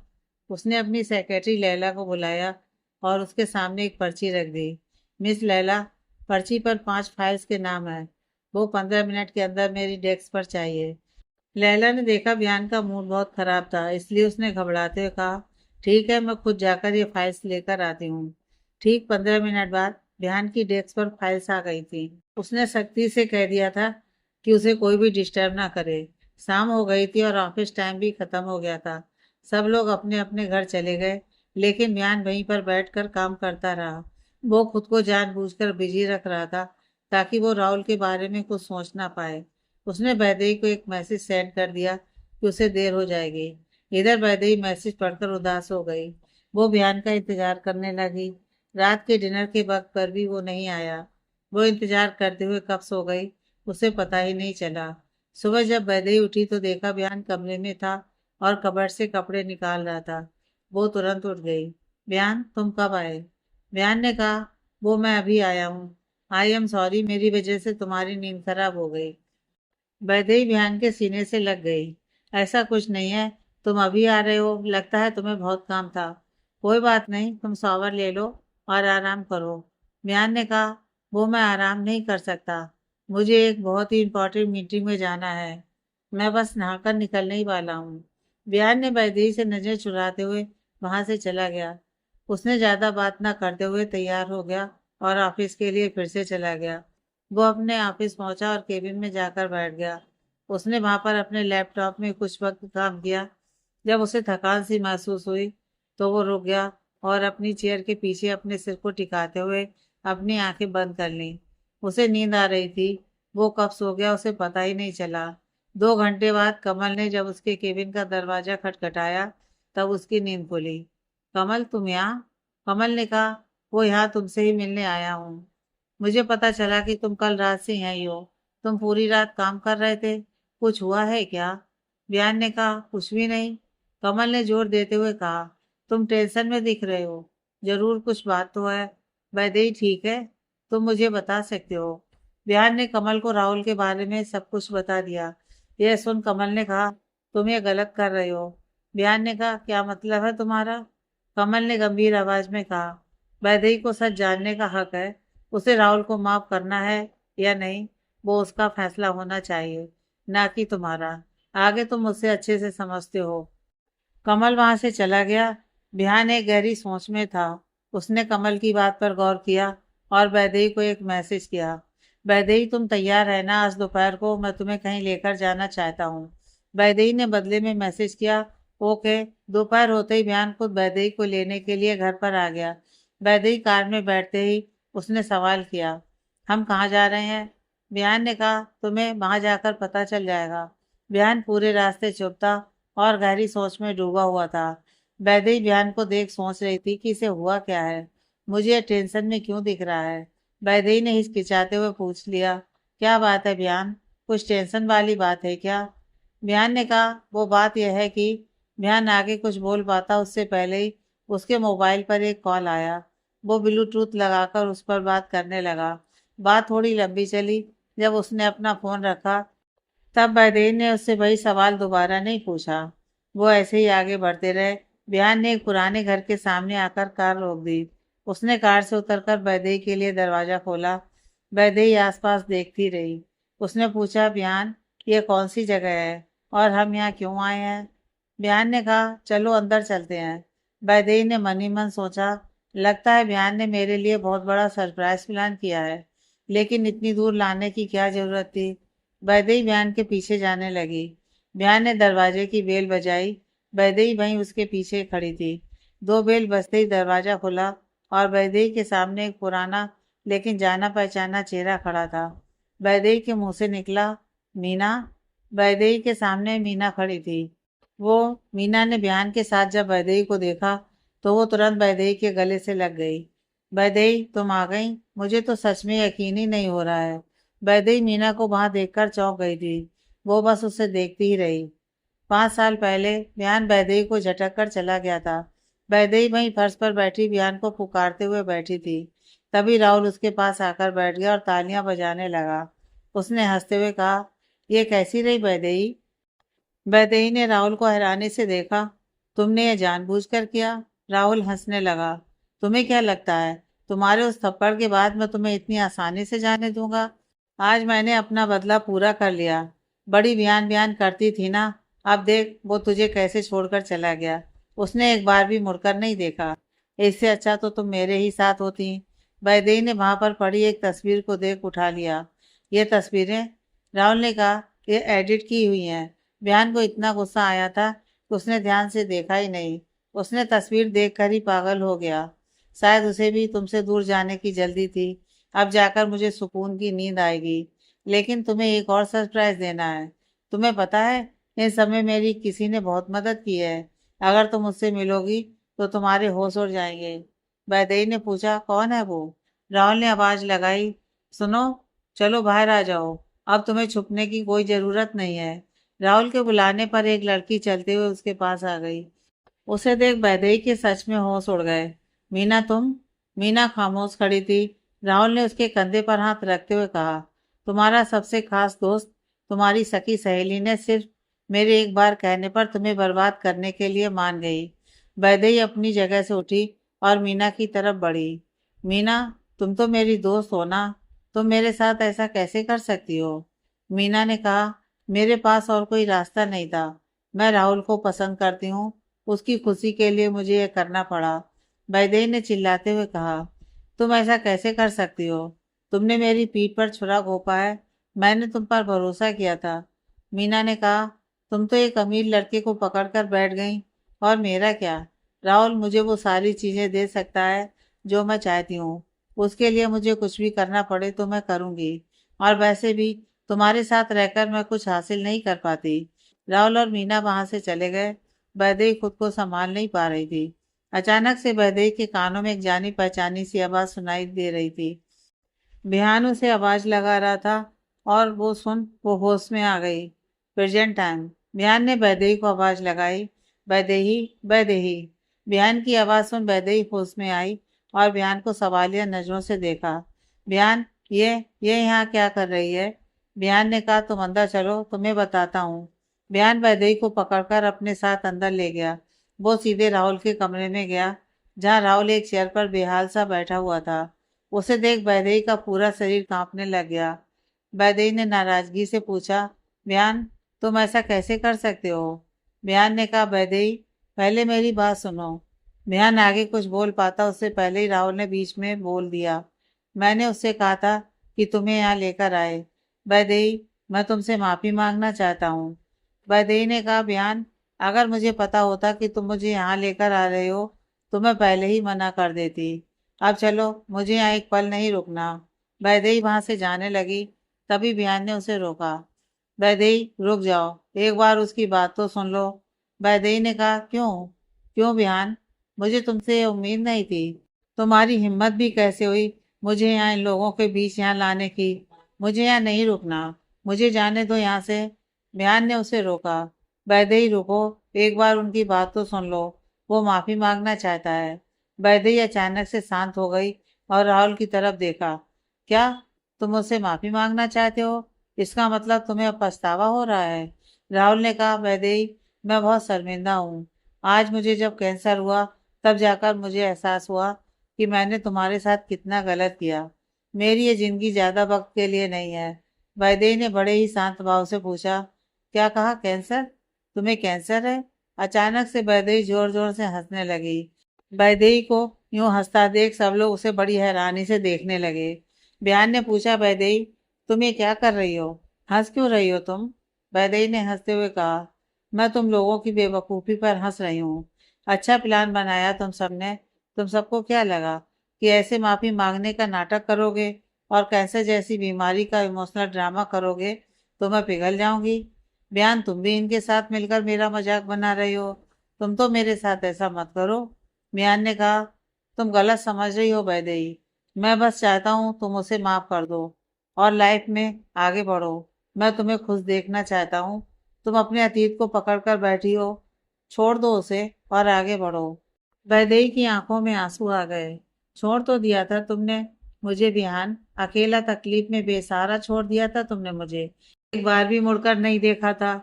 उसने अपनी सेक्रेटरी लैला को बुलाया और उसके सामने एक पर्ची रख दी। मिस लैला, पर्ची पर 5 फाइल्स के नाम है। वो 15 मिनट के अंदर मेरी डेस्क पर चाहिए। लैला ने देखा बयान का मूड बहुत खराब था, इसलिए उसने घबराते हुए कहा, ठीक है, मैं खुद जाकर ये फाइल्स लेकर आती हूँ। ठीक 15 मिनट बाद बयान की डेस्क पर फाइल्स आ गई थी। उसने सख्ती से कह दिया था कि उसे कोई भी डिस्टर्ब ना करे। शाम हो गई थी और ऑफिस टाइम भी खत्म हो गया था। सब लोग अपने अपने घर चले गए, लेकिन बयान वहीं पर बैठकर काम करता रहा। वो खुद को जानबूझकर बिजी रख रहा था ताकि वो राहुल के बारे में कुछ सोच ना पाए। उसने वैदेही को एक मैसेज सेंड कर दिया कि उसे देर हो जाएगी। इधर वैदेही मैसेज पढ़कर उदास हो गई। वो बयान का इंतजार करने लगी। रात के डिनर के वक्त पर भी वो नहीं आया। वो इंतजार करते हुए कब सो गई उसे पता ही नहीं चला। सुबह जब वैदेही उठी तो देखा बयान कमरे में था और कबर्ड से कपड़े निकाल रहा था। वो तुरंत उठ गई। बयान, तुम कब आए? बयान ने कहा, वो मैं अभी आया हूँ। आई एम सॉरी, मेरी वजह से तुम्हारी नींद खराब हो गई। वैदेही बयान के सीने से लग गई। ऐसा कुछ नहीं है, तुम अभी आ रहे हो, लगता है तुम्हें बहुत काम था। कोई बात नहीं, तुम शॉवर ले लो और आराम करो। बयान ने कहा, वो मैं आराम नहीं कर सकता। मुझे एक बहुत ही इंपॉर्टेंट मीटिंग में जाना है। मैं बस नहाकर निकलने ही वाला हूँ। बयान ने वैदेही से नजर चुराते हुए वहां से चला गया। उसने ज्यादा बात ना करते हुए तैयार हो गया और ऑफिस के लिए फिर से चला गया। वो अपने ऑफिस पहुंचा और केबिन में जाकर बैठ गया। उसने वहां पर अपने लैपटॉप में कुछ वक्त काम किया। जब उसे थकान सी महसूस हुई तो वो रुक गया और अपनी चेयर के पीछे अपने सिर को टिकाते हुए अपनी आंखें बंद कर लीं। उसे नींद आ रही थी। वो कब सो गया उसे पता ही नहीं चला। 2 घंटे बाद कमल ने जब उसके केबिन का दरवाजा खटखटाया तब उसकी नींद खुली। कमल, तुम यहाँ? कमल ने कहा, वो यहाँ तुमसे ही मिलने आया हूँ। मुझे पता चला कि तुम कल रात से यहीं हो। तुम पूरी रात काम कर रहे थे, कुछ हुआ है क्या? बयान ने कहा, कुछ भी नहीं। कमल ने जोर देते हुए कहा, तुम टेंशन में दिख रहे हो। जरूर कुछ बात तो है। वैदेही ठीक है? तुम मुझे बता सकते हो? बयान ने कमल को राहुल के बारे में सब कुछ बता दिया। यह सुन कमल ने कहा, तुम ये गलत कर रहे हो। बयान ने कहा, क्या मतलब है तुम्हारा? कमल ने गंभीर आवाज में कहा, वैदेही को सच जानने का हक है। उसे राहुल को माफ करना है या नहीं, वो उसका फैसला होना चाहिए, ना कि तुम्हारा। आगे तुम मुझसे अच्छे से समझते हो। कमल वहां से चला गया। बिहान एक गहरी सोच में था। उसने कमल की बात पर गौर किया और वैदेही को एक मैसेज किया। वैदेही, तुम तैयार है ना? आज दोपहर को मैं तुम्हें कहीं लेकर जाना चाहता हूँ। वैदेही ने बदले में मैसेज किया, ओके। दोपहर होते ही बिहान खुद वैदेही को लेने के लिए घर पर आ गया। वैदेही कार में बैठते ही उसने सवाल किया, हम कहाँ जा रहे हैं? बिहान ने कहा, तुम्हें वहां जाकर पता चल जाएगा। बिहान पूरे रास्ते चुप था और गहरी सोच में डूबा हुआ था। वैदेही बिहान को देख सोच रही थी कि इसे हुआ क्या है, मुझे ये टेंशन में क्यों दिख रहा है। वैदेही ने हिचकिचाते हुए पूछ लिया, क्या बात है बिहान? कुछ टेंशन वाली बात है क्या? बिहान ने कहा, वो बात यह है कि। बिहान आगे कुछ बोल पाता उससे पहले ही उसके मोबाइल पर एक कॉल आया। वो ब्लूटूथ लगाकर उस पर बात करने लगा। बात थोड़ी लंबी चली। जब उसने अपना फोन रखा तब वैदेही ने उससे वही सवाल दोबारा नहीं पूछा। वो ऐसे ही आगे बढ़ते रहे। बिहान ने एक पुराने घर के सामने आकर कार रोक दी। उसने कार से उतरकर वैदेही के लिए दरवाजा खोला। वैदेही आसपास देखती रही। उसने पूछा, बिहान, ये कौन सी जगह है और हम यहाँ क्यों आए हैं? बिहान ने कहा, चलो अंदर चलते हैं। वैदेही ने मन ही मन सोचा, लगता है बिहान ने मेरे लिए बहुत बड़ा सरप्राइज प्लान किया है, लेकिन इतनी दूर लाने की क्या जरूरत थी। वैदेही बिहान के पीछे जाने लगी। बिहान ने दरवाजे की बेल बजाई। वैदेही वहीं उसके पीछे खड़ी थी। दो बेल बजते ही दरवाजा खुला और वैदेही के सामने एक पुराना लेकिन जाना पहचाना चेहरा खड़ा था। वैदेही के मुंह से निकला, मीना। वैदेही के सामने मीना खड़ी थी। वो मीना ने बिहान के साथ जब वैदेही को देखा तो वो तुरंत वैदेही के गले से लग गई। वैदेही, तुम आ गई? मुझे तो सच में यकीन ही नहीं हो रहा है। वैदेही मीना को वहां देखकर चौंक गई थी। वो बस उसे देखती ही रही। 5 साल पहले बिहान वैदेही को झटक कर चला गया था। वैदेही वहीं फर्श पर बैठी बिहान को पुकारते हुए बैठी थी। तभी राहुल उसके पास आकर बैठ गया और तालियां बजाने लगा। उसने हंसते हुए कहा, ये कैसी रही वैदेही? वैदेही ने राहुल को हैरानी से देखा। तुमने ये जानबूझकर किया? राहुल हंसने लगा। तुम्हें क्या लगता है तुम्हारे उस थप्पड़ के बाद मैं तुम्हें इतनी आसानी से जाने दूंगा? आज मैंने अपना बदला पूरा कर लिया। बड़ी बयान बयान करती थी ना, अब देख वो तुझे कैसे छोड़कर चला गया। उसने एक बार भी मुड़कर नहीं देखा। इससे अच्छा तो तुम मेरे ही साथ होती। वैदेही ने वहां पर पड़ी एक तस्वीर को देख उठा लिया। ये तस्वीरें? राहुल ने कहा, ये एडिट की हुई हैं। बयान को इतना गुस्सा आया था कि उसने ध्यान से देखा ही नहीं। उसने तस्वीर देखकर ही पागल हो गया। शायद उसे भी तुमसे दूर जाने की जल्दी थी। अब जाकर मुझे सुकून की नींद आएगी। लेकिन तुम्हें एक और सरप्राइज देना है। तुम्हें पता है, इस समय मेरी किसी ने बहुत मदद की है। अगर तुम मुझसे मिलोगी तो तुम्हारे होश उड़ जाएंगे। वैदेही ने पूछा, कौन है वो? राहुल ने आवाज लगाई, सुनो, चलो बाहर आ जाओ। अब तुम्हें छुपने की कोई जरूरत नहीं है। राहुल के बुलाने पर एक लड़की चलते हुए उसके पास आ गई। उसे देख वैदेही के सच में होश उड़ गए। मीना, तुम? मीना खामोश खड़ी थी। राहुल ने उसके कंधे पर हाथ रखते हुए कहा, तुम्हारा सबसे खास दोस्त, तुम्हारी सखी सहेली ने सिर्फ मेरे एक बार कहने पर तुम्हें बर्बाद करने के लिए मान गई। वैदेही अपनी जगह से उठी और मीना की तरफ बढ़ी। मीना, तुम तो मेरी दोस्त हो ना, तुम मेरे साथ ऐसा कैसे कर सकती हो? मीना ने कहा, मेरे पास और कोई रास्ता नहीं था। मैं राहुल को पसंद करती हूँ। उसकी खुशी के लिए मुझे यह करना पड़ा। वैदेही ने चिल्लाते हुए कहा, तुम ऐसा कैसे कर सकती हो? तुमने मेरी पीठ पर छुरा घोंपा है। मैंने तुम पर भरोसा किया था। मीना ने कहा, तुम तो एक अमीर लड़के को पकड़कर बैठ गई। और मेरा क्या? राहुल मुझे वो सारी चीजें दे सकता है जो मैं चाहती हूँ। उसके लिए मुझे कुछ भी करना पड़े तो मैं करूँगी। और वैसे भी तुम्हारे साथ रहकर मैं कुछ हासिल नहीं कर पाती। राहुल और मीना वहां से चले गए। वैदेही खुद को संभाल नहीं पा रही थी। अचानक से वैदेही के कानों में एक जानी पहचानी सी आवाज सुनाई दे रही थी। बिहान उसे आवाज लगा रहा था और वो सुन वो होश में आ गई। Present time. बिहान ने वैदेही को आवाज लगाई, वैदेही, वैदेही। बिहान की आवाज सुन वैदेही होश में आई और बिहान को सवालिया नजरों से देखा। बिहान, ये यहाँ क्या कर रही है? बिहान ने कहा, तुम अंदर चलो, तुम्हें बताता हूँ। बिहान वैदेही को पकड़कर अपने साथ अंदर ले गया। वो सीधे राहुल के कमरे में गया, जहाँ राहुल एक चेयर पर बेहाल सा बैठा हुआ था। उसे देख वैदेही का पूरा शरीर कांपने लग गया। वैदेही ने नाराजगी से पूछा, बयान, तुम ऐसा कैसे कर सकते हो? बयान ने कहा, वैदेही, पहले मेरी बात सुनो। बयान आगे कुछ बोल पाता उससे पहले ही राहुल ने बीच में बोल दिया, मैंने उससे कहा था कि तुम्हें यहाँ लेकर आए। वैदेही, मैं तुमसे माफी मांगना चाहता हूँ। वैदेही ने कहा, बयान, अगर मुझे पता होता कि तुम मुझे यहाँ लेकर आ रहे हो तो मैं पहले ही मना कर देती। अब चलो, मुझे यहाँ एक पल नहीं रुकना। वैदेही वहां से जाने लगी, तभी बयान ने उसे रोका। वैदेही, रुक जाओ, एक बार उसकी बात तो सुन लो। वैदेही ने कहा, क्यों? क्यों बयान? मुझे तुमसे ये उम्मीद नहीं थी। तुम्हारी हिम्मत भी कैसे हुई मुझे यहाँ इन लोगों के बीच यहाँ लाने की? मुझे यहाँ नहीं रुकना, मुझे जाने दो यहाँ से। बयान ने उसे रोका। वैदेही, रुको, एक बार उनकी बात तो सुन लो, वो माफी मांगना चाहता है। वैदेही अचानक से शांत हो गई और राहुल की तरफ देखा। क्या? तुम मुझसे माफी मांगना चाहते हो? इसका मतलब तुम्हें अब पछतावा हो रहा है? राहुल ने कहा, वैदेही, मैं बहुत शर्मिंदा हूँ। आज मुझे जब कैंसर हुआ तब जाकर मुझे एहसास हुआ कि मैंने तुम्हारे साथ कितना गलत किया। मेरी ये जिंदगी ज्यादा वक्त के लिए नहीं है। वैदेही ने बड़े ही शांत भाव से पूछा, क्या कहा, कैंसर? तुम्हें कैंसर है? अचानक से वैदेही जोर जोर से हंसने लगी। वैदेही को यूं हंसता देख सब लोग उसे बड़ी हैरानी से देखने लगे। बयान ने पूछा, वैदेही, तुम ये क्या कर रही हो? हंस क्यों रही हो तुम? वैदेही ने हंसते हुए कहा, मैं तुम लोगों की बेवकूफ़ी पर हंस रही हूँ। अच्छा प्लान बनाया तुम सबने। तुम सबको क्या लगा कि ऐसे माफी मांगने का नाटक करोगे और कैंसर जैसी बीमारी का इमोशनल ड्रामा करोगे तो मैं पिघल जाऊंगी? बयान, तुम भी इनके साथ मिलकर मेरा मजाक बना रही हो। तुम तो मेरे साथ ऐसा मत करो। बयान ने कहा, तुम गलत समझ रही हो वैदेही। मैं बस चाहता हूँ तुम उसे माफ कर दो और लाइफ में आगे बढ़ो। मैं तुम्हें खुश देखना चाहता हूँ। तुम अपने अतीत को पकड़ कर बैठी हो, छोड़ दो उसे और आगे बढ़ो। वैदेही की आंखों में आंसू आ गए। छोड़ तो दिया था तुमने मुझे बिहान, अकेला तकलीफ में बेसहारा छोड़ दिया था तुमने मुझे। एक बार भी मुड़कर नहीं देखा था।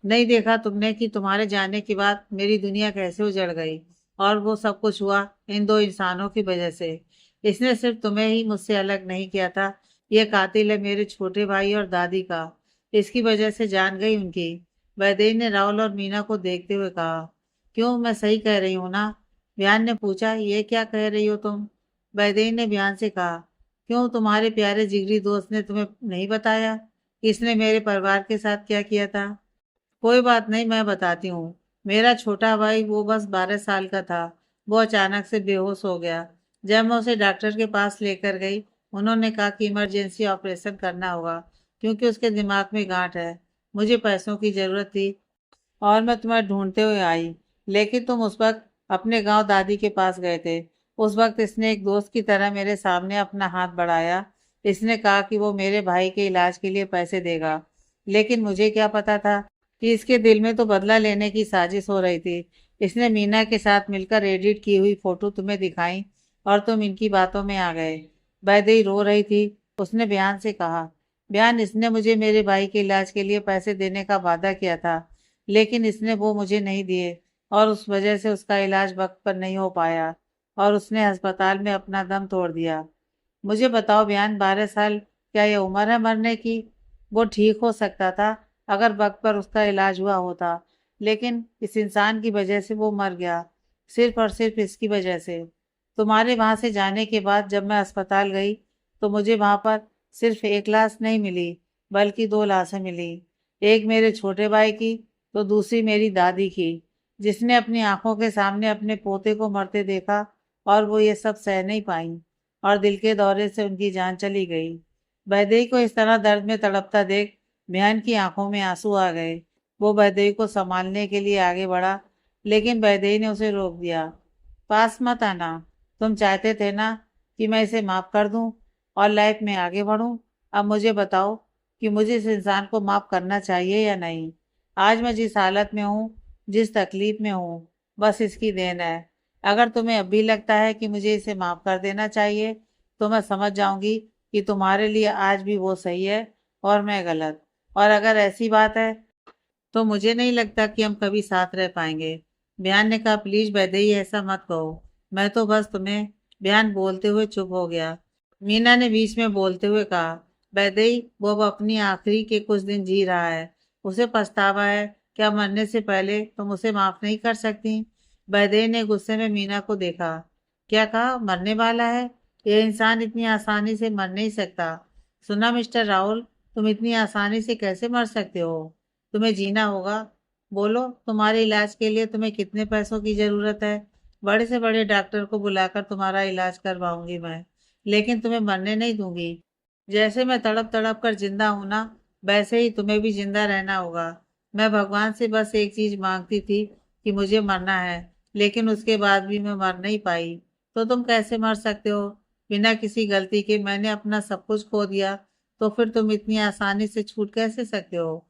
नहीं देखा तुमने कि तुम्हारे जाने के बाद मेरी दुनिया कैसे उजड़ गई। और वो सब कुछ हुआ इन दो इंसानों की वजह से। इसने सिर्फ तुम्हें ही मुझसे अलग नहीं किया था, ये कातिल है मेरे छोटे भाई और दादी का। इसकी वजह से जान गई उनकी। वैदेही ने राहुल और मीना को देखते हुए कहा, क्यों, मैं सही कह रही हूँ ना? बयान ने पूछा, ये क्या कह रही हो तुम? वैदेही ने बयान से कहा, क्यों, तुम्हारे प्यारे जिगरी दोस्त ने तुम्हें नहीं बताया कि इसने मेरे परिवार के साथ क्या किया था? कोई बात नहीं, मैं बताती हूँ। मेरा छोटा भाई, वो बस 12 साल का था। वो अचानक से बेहोश हो गया। जब मैं उसे डॉक्टर के पास लेकर गई, उन्होंने कहा कि इमरजेंसी ऑपरेशन करना होगा क्योंकि उसके दिमाग में गांठ है। मुझे पैसों की जरूरत थी और मैं तुम्हें ढूंढते हुए आई, लेकिन तुम उस वक्त अपने गांव दादी के पास गए थे। उस वक्त इसने एक दोस्त की तरह मेरे सामने अपना हाथ बढ़ाया। इसने कहा कि वो मेरे भाई के इलाज के लिए पैसे देगा, लेकिन मुझे क्या पता था कि इसके दिल में तो बदला लेने की साजिश हो रही थी। इसने मीना के साथ मिलकर एडिट की हुई फोटो तुम्हें दिखाई और तुम इनकी बातों में आ गए। वैदेही रो रही थी। उसने बयान से कहा, बयान, इसने मुझे मेरे भाई के इलाज के लिए पैसे देने का वादा किया था, लेकिन इसने वो मुझे नहीं दिए और उस वजह से उसका इलाज वक्त पर नहीं हो पाया और उसने अस्पताल में अपना दम तोड़ दिया। मुझे बताओ बयान, 12 साल क्या ये उम्र है मरने की? वो ठीक हो सकता था अगर वक्त पर उसका इलाज हुआ होता, लेकिन इस इंसान की वजह से वो मर गया, सिर्फ और सिर्फ इसकी वजह से। तुम्हारे वहां से जाने के बाद जब मैं अस्पताल गई तो मुझे वहां पर सिर्फ एक लाश नहीं मिली, बल्कि दो लाशें मिली। एक मेरे छोटे भाई की तो दूसरी मेरी दादी की, जिसने अपनी आंखों के सामने अपने पोते को मरते देखा और वो ये सब सह नहीं पाई और दिल के दौरे से उनकी जान चली गई। वैदेही को इस तरह दर्द में तड़पता देख बिहान की आंखों में आंसू आ गए। वो वैदेही को संभालने के लिए आगे बढ़ा, लेकिन वैदेही ने उसे रोक दिया। पास मत आना। तुम चाहते थे ना कि मैं इसे माफ कर दूं और लाइफ में आगे बढ़ूं। अब मुझे बताओ कि मुझे इस इंसान को माफ करना चाहिए या नहीं। आज मैं जिस हालत में हूँ, जिस तकलीफ में हूँ, बस इसकी देन है। अगर तुम्हें अब भी लगता है कि मुझे इसे माफ कर देना चाहिए तो मैं समझ जाऊंगी कि तुम्हारे लिए आज भी वो सही है और मैं गलत। और अगर ऐसी बात है तो मुझे नहीं लगता कि हम कभी साथ रह पाएंगे। बयान ने कहा, प्लीज वैदेही, ऐसा मत कहो। मैं तो बस तुम्हें। बयान बोलते हुए चुप हो गया। मीना ने बीच में बोलते हुए कहा, वैदेही, वो अब अपनी आखिरी के कुछ दिन जी रहा है। उसे पछतावा है। क्या मरने से पहले तुम उसे माफ नहीं कर सकती? वैदेही ने गुस्से में मीना को देखा। क्या कहा? मरने वाला है? यह इंसान इतनी आसानी से मर नहीं सकता। सुना मिस्टर राहुल, तुम इतनी आसानी से कैसे मर सकते हो? तुम्हें जीना होगा। बोलो, तुम्हारे इलाज के लिए तुम्हें कितने पैसों की जरूरत है? बड़े से बड़े डॉक्टर को बुलाकर तुम्हारा इलाज करवाऊंगी मैं, लेकिन तुम्हें मरने नहीं दूंगी। जैसे मैं तड़प तड़प कर जिंदा हूं ना, वैसे ही तुम्हें भी जिंदा रहना होगा। मैं भगवान से बस एक चीज मांगती थी कि मुझे मरना है, लेकिन उसके बाद भी मैं मर नहीं पाई। तो तुम कैसे मर सकते हो? बिना किसी गलती के मैंने अपना सब कुछ खो दिया, तो फिर तुम इतनी आसानी से छूट कैसे सकते हो?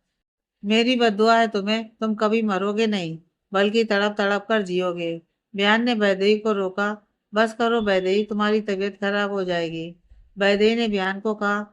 मेरी बद्दुआ है तुम्हें, तुम कभी मरोगे नहीं, बल्कि तड़प तड़प कर जियोगे। बयान ने वैदेही को रोका। बस करो वैदेही, तुम्हारी तबीयत खराब हो जाएगी। वैदेही ने बयान को कहा,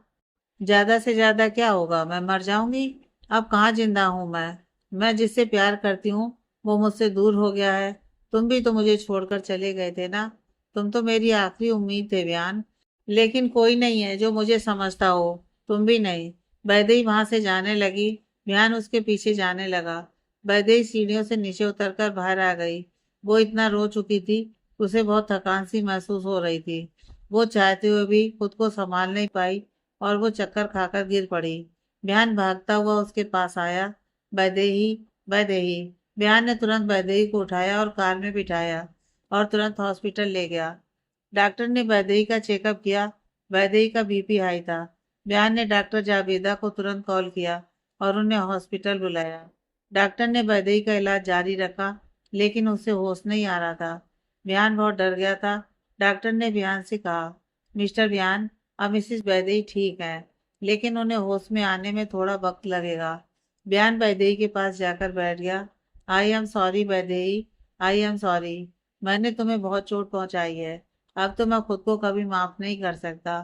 ज्यादा से ज्यादा क्या होगा, मैं मर जाऊंगी। अब कहाँ जिंदा हूं मैं जिससे प्यार करती हूँ वो मुझसे दूर हो गया है। तुम भी तो मुझे छोड़कर चले गए थे ना। तुम तो मेरी आखिरी उम्मीद थे बयान। लेकिन कोई नहीं है जो मुझे समझता हो। तुम भी नहीं। वैदेही वहां से जाने लगी। बयान उसके पीछे जाने लगा। वैदेही सीढ़ियों से नीचे उतरकर बाहर आ गई। वो इतना रो चुकी थी, उसे बहुत थकान सी महसूस हो रही थी। वो चाहते हुए भी खुद को संभाल नहीं पाई और वो चक्कर खाकर गिर पड़ी। बयान भागता हुआ उसके पास आया। वैदेही, वैदेही। बयान ने तुरंत वैदेही को उठाया और कार में बिठाया और तुरंत हॉस्पिटल ले गया। डॉक्टर ने वैदेही का चेकअप किया। वैदेही का बीपी हाई था। बयान ने डॉक्टर जावेदा को तुरंत कॉल किया और उन्हें हॉस्पिटल बुलाया। डॉक्टर ने वैदेही का इलाज जारी रखा, लेकिन उसे होश नहीं आ रहा था। बयान बहुत डर गया था। डॉक्टर ने बयान से कहा, मिस्टर बयान, अब मिसेस वैदेही ठीक है, लेकिन उन्हें होश में आने में थोड़ा वक्त लगेगा। बयान वैदेही के पास जाकर बैठ गया। I am sorry Vaidehi, I am sorry. मैंने तुम्हें बहुत चोट पहुंचाई है। अब तो मैं खुद को कभी माफ नहीं कर सकता।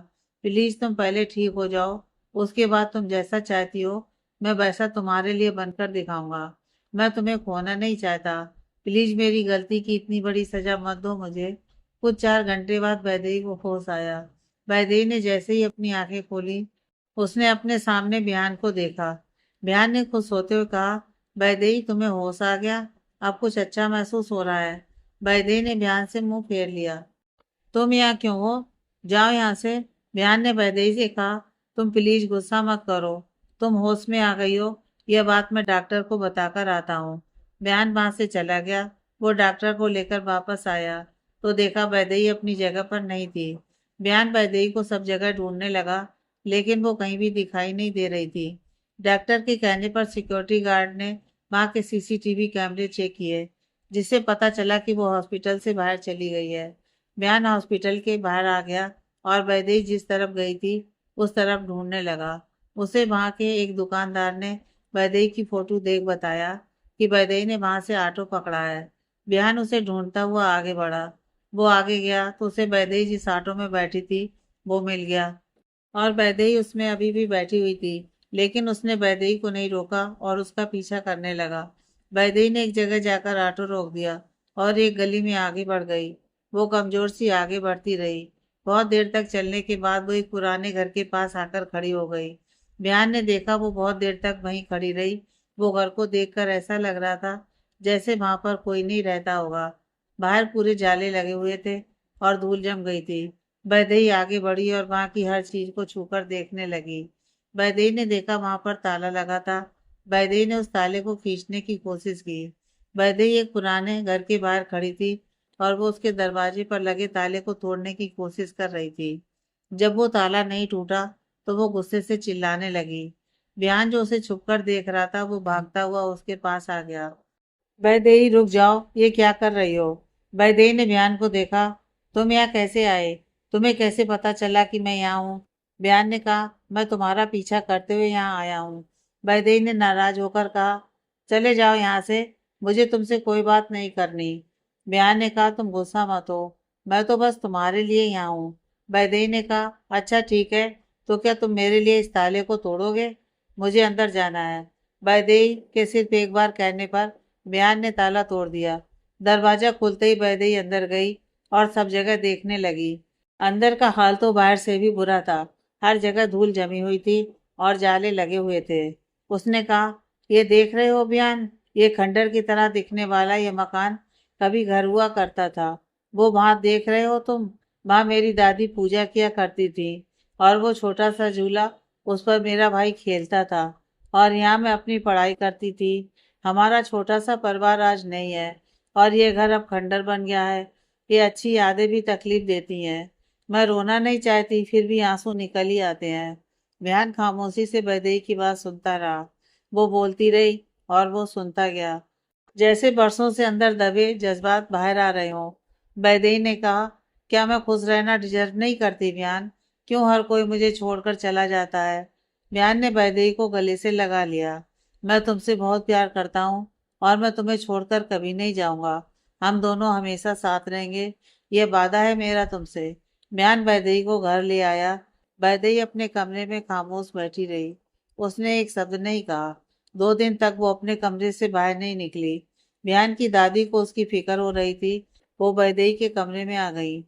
प्लीज तुम पहले ठीक हो जाओ, उसके बाद तुम जैसा चाहती हो मैं वैसा तुम्हारे लिए बनकर दिखाऊंगा। मैं तुम्हें खोना नहीं चाहता। प्लीज मेरी गलती की इतनी बड़ी सजा मत दो मुझे। कुछ 4 घंटे बाद वैदेही को होश आया। वैदेही ने जैसे ही अपनी आंखें खोली, उसने अपने सामने बयान को देखा। बयान ने खुश होते हुए कहा, वैदेही तुम्हें होश आ गया, अब कुछ अच्छा महसूस हो रहा है। वैदेही ने बयान से मुंह फेर लिया। तुम यहाँ क्यों हो? जाओ यहाँ से। बयान ने वैदेही से कहा, तुम प्लीज गुस्सा मत करो। तुम होश में आ गई हो, यह बात मैं डॉक्टर को बताकर आता हूँ। बयान वहां से चला गया। वो डॉक्टर को लेकर वापस आया तो देखा वैदेही अपनी जगह पर नहीं थी। बयान वैदेही को सब जगह ढूंढने लगा, लेकिन वो कहीं भी दिखाई नहीं दे रही थी। डॉक्टर के कहने पर सिक्योरिटी गार्ड ने वहां के सीसीटीवी कैमरे चेक किए, जिससे पता चला कि वो हॉस्पिटल से बाहर चली गई है। बयान हॉस्पिटल के बाहर आ गया और वैदेही जिस तरफ गई थी उस तरफ ढूंढने लगा। उसे वहां के एक दुकानदार ने वैदेही की फोटो देख बताया कि वैदेही ने वहां से ऑटो पकड़ा है। बयान उसे ढूंढता हुआ आगे बढ़ा। वो आगे गया तो उसे वैदेही जिस ऑटो में बैठी थी वो मिल गया और वैदेही उसमें अभी भी बैठी हुई थी, लेकिन उसने वैदेही को नहीं रोका और उसका पीछा करने लगा। वैदेही ने एक जगह जाकर ऑटो रोक दिया और एक गली में आगे बढ़ गई। वो कमजोर सी आगे बढ़ती रही। बहुत देर तक चलने के बाद वो एक पुराने घर के पास आकर खड़ी हो गई। बयान ने देखा वो बहुत देर तक वहीं खड़ी रही। वो घर को देखकर ऐसा लग रहा था जैसे वहां पर कोई नहीं रहता होगा। बाहर पूरे जाले लगे हुए थे और धूल जम गई थी। वैदेही आगे बढ़ी और वहां की हर चीज को छूकर देखने लगी। वैदेही ने देखा वहां पर ताला लगा था। वैदेही ने उस ताले को खींचने की कोशिश की। वैदेही एक पुराने घर के बाहर खड़ी थी और वो उसके दरवाजे पर लगे ताले को तोड़ने की कोशिश कर रही थी। जब वो ताला नहीं टूटा तो वो गुस्से से चिल्लाने लगी। बयान जो उसे छुपकर देख रहा था वो भागता हुआ उसके पास आ गया। वैदेही, रुक जाओ, ये क्या कर रही हो? वैदेही ने बयान को देखा। तुम यहाँ कैसे आए? तुम्हें कैसे पता चला कि मैं यहाँ हूँ? बयान ने कहा, मैं तुम्हारा पीछा करते हुए यहाँ आया हूँ। वैदेही ने नाराज होकर कहा, चले जाओ यहाँ से, मुझे तुमसे कोई बात नहीं करनी। बयान ने कहा, तुम गुस्सा मत हो, मैं तो बस तुम्हारे लिए यहाँ हूँ। वैदेही ने कहा, अच्छा ठीक है, तो क्या तुम मेरे लिए इस ताले को तोड़ोगे? मुझे अंदर जाना है। वैदेही के सिर्फ एक बार कहने पर बयान ने ताला तोड़ दिया। दरवाजा खुलते ही वैदेही अंदर गई और सब जगह देखने लगी। अंदर का हाल तो बाहर से भी बुरा था। हर जगह धूल जमी हुई थी और जाले लगे हुए थे। उसने कहा, ये देख रहे हो बयान, ये खंडर की तरह दिखने वाला ये मकान कभी घर हुआ करता था। वो वहां देख रहे हो तुम, वहां मेरी दादी पूजा किया करती थी और वो छोटा सा झूला, उस पर मेरा भाई खेलता था और यहाँ मैं अपनी पढ़ाई करती थी। हमारा छोटा सा परिवार आज नहीं है और ये घर अब खंडर बन गया है। ये अच्छी यादें भी तकलीफ देती हैं। मैं रोना नहीं चाहती, फिर भी आंसू निकल ही आते हैं। बयान खामोशी से बदेई की बात सुनता रहा। वो बोलती रही और वो सुनता गया, जैसे बरसों से अंदर दबे जज्बात बाहर आ रहे हों। बैदेई ने कहा, क्या मैं खुश रहना डिजर्व नहीं करती बयान? क्यों हर कोई मुझे छोड़कर चला जाता है? बयान ने बैदेई को गले से लगा लिया। मैं तुमसे बहुत प्यार करता हूँ और मैं तुम्हें छोड़कर कभी नहीं जाऊंगा। हम दोनों हमेशा साथ रहेंगे, यह वादा है मेरा तुमसे। बयान बैदेई को घर ले आया। बैदेई अपने कमरे में खामोश बैठी रही। उसने एक शब्द नहीं कहा। 2 दिन तक वो अपने कमरे से बाहर नहीं निकली। बयान की दादी को उसकी फिक्र हो रही थी। वो बैदेई के कमरे में आ गई।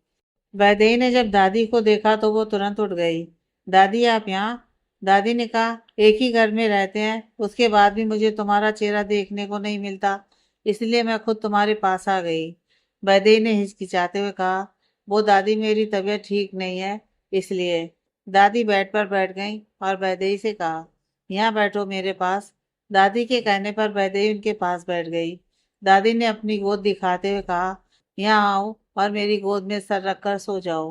वैदेही ने जब दादी को देखा तो वो तुरंत उठ गई। दादी, आप यहाँ? दादी ने कहा, एक ही घर में रहते हैं, उसके बाद भी मुझे तुम्हारा चेहरा देखने को नहीं मिलता, इसलिए मैं खुद तुम्हारे पास आ गई। वैदेही ने हिचकिचाते हुए कहा, वो दादी, मेरी तबीयत ठीक नहीं है, इसलिए। दादी बेड पर बैठ गई और वैदेही से कहा, यहाँ बैठो मेरे पास। दादी के कहने पर वैदेही उनके पास बैठ गई। दादी ने अपनी गोद दिखाते हुए कहा, यहाँ आओ और मेरी गोद में सर रखकर सो जाओ।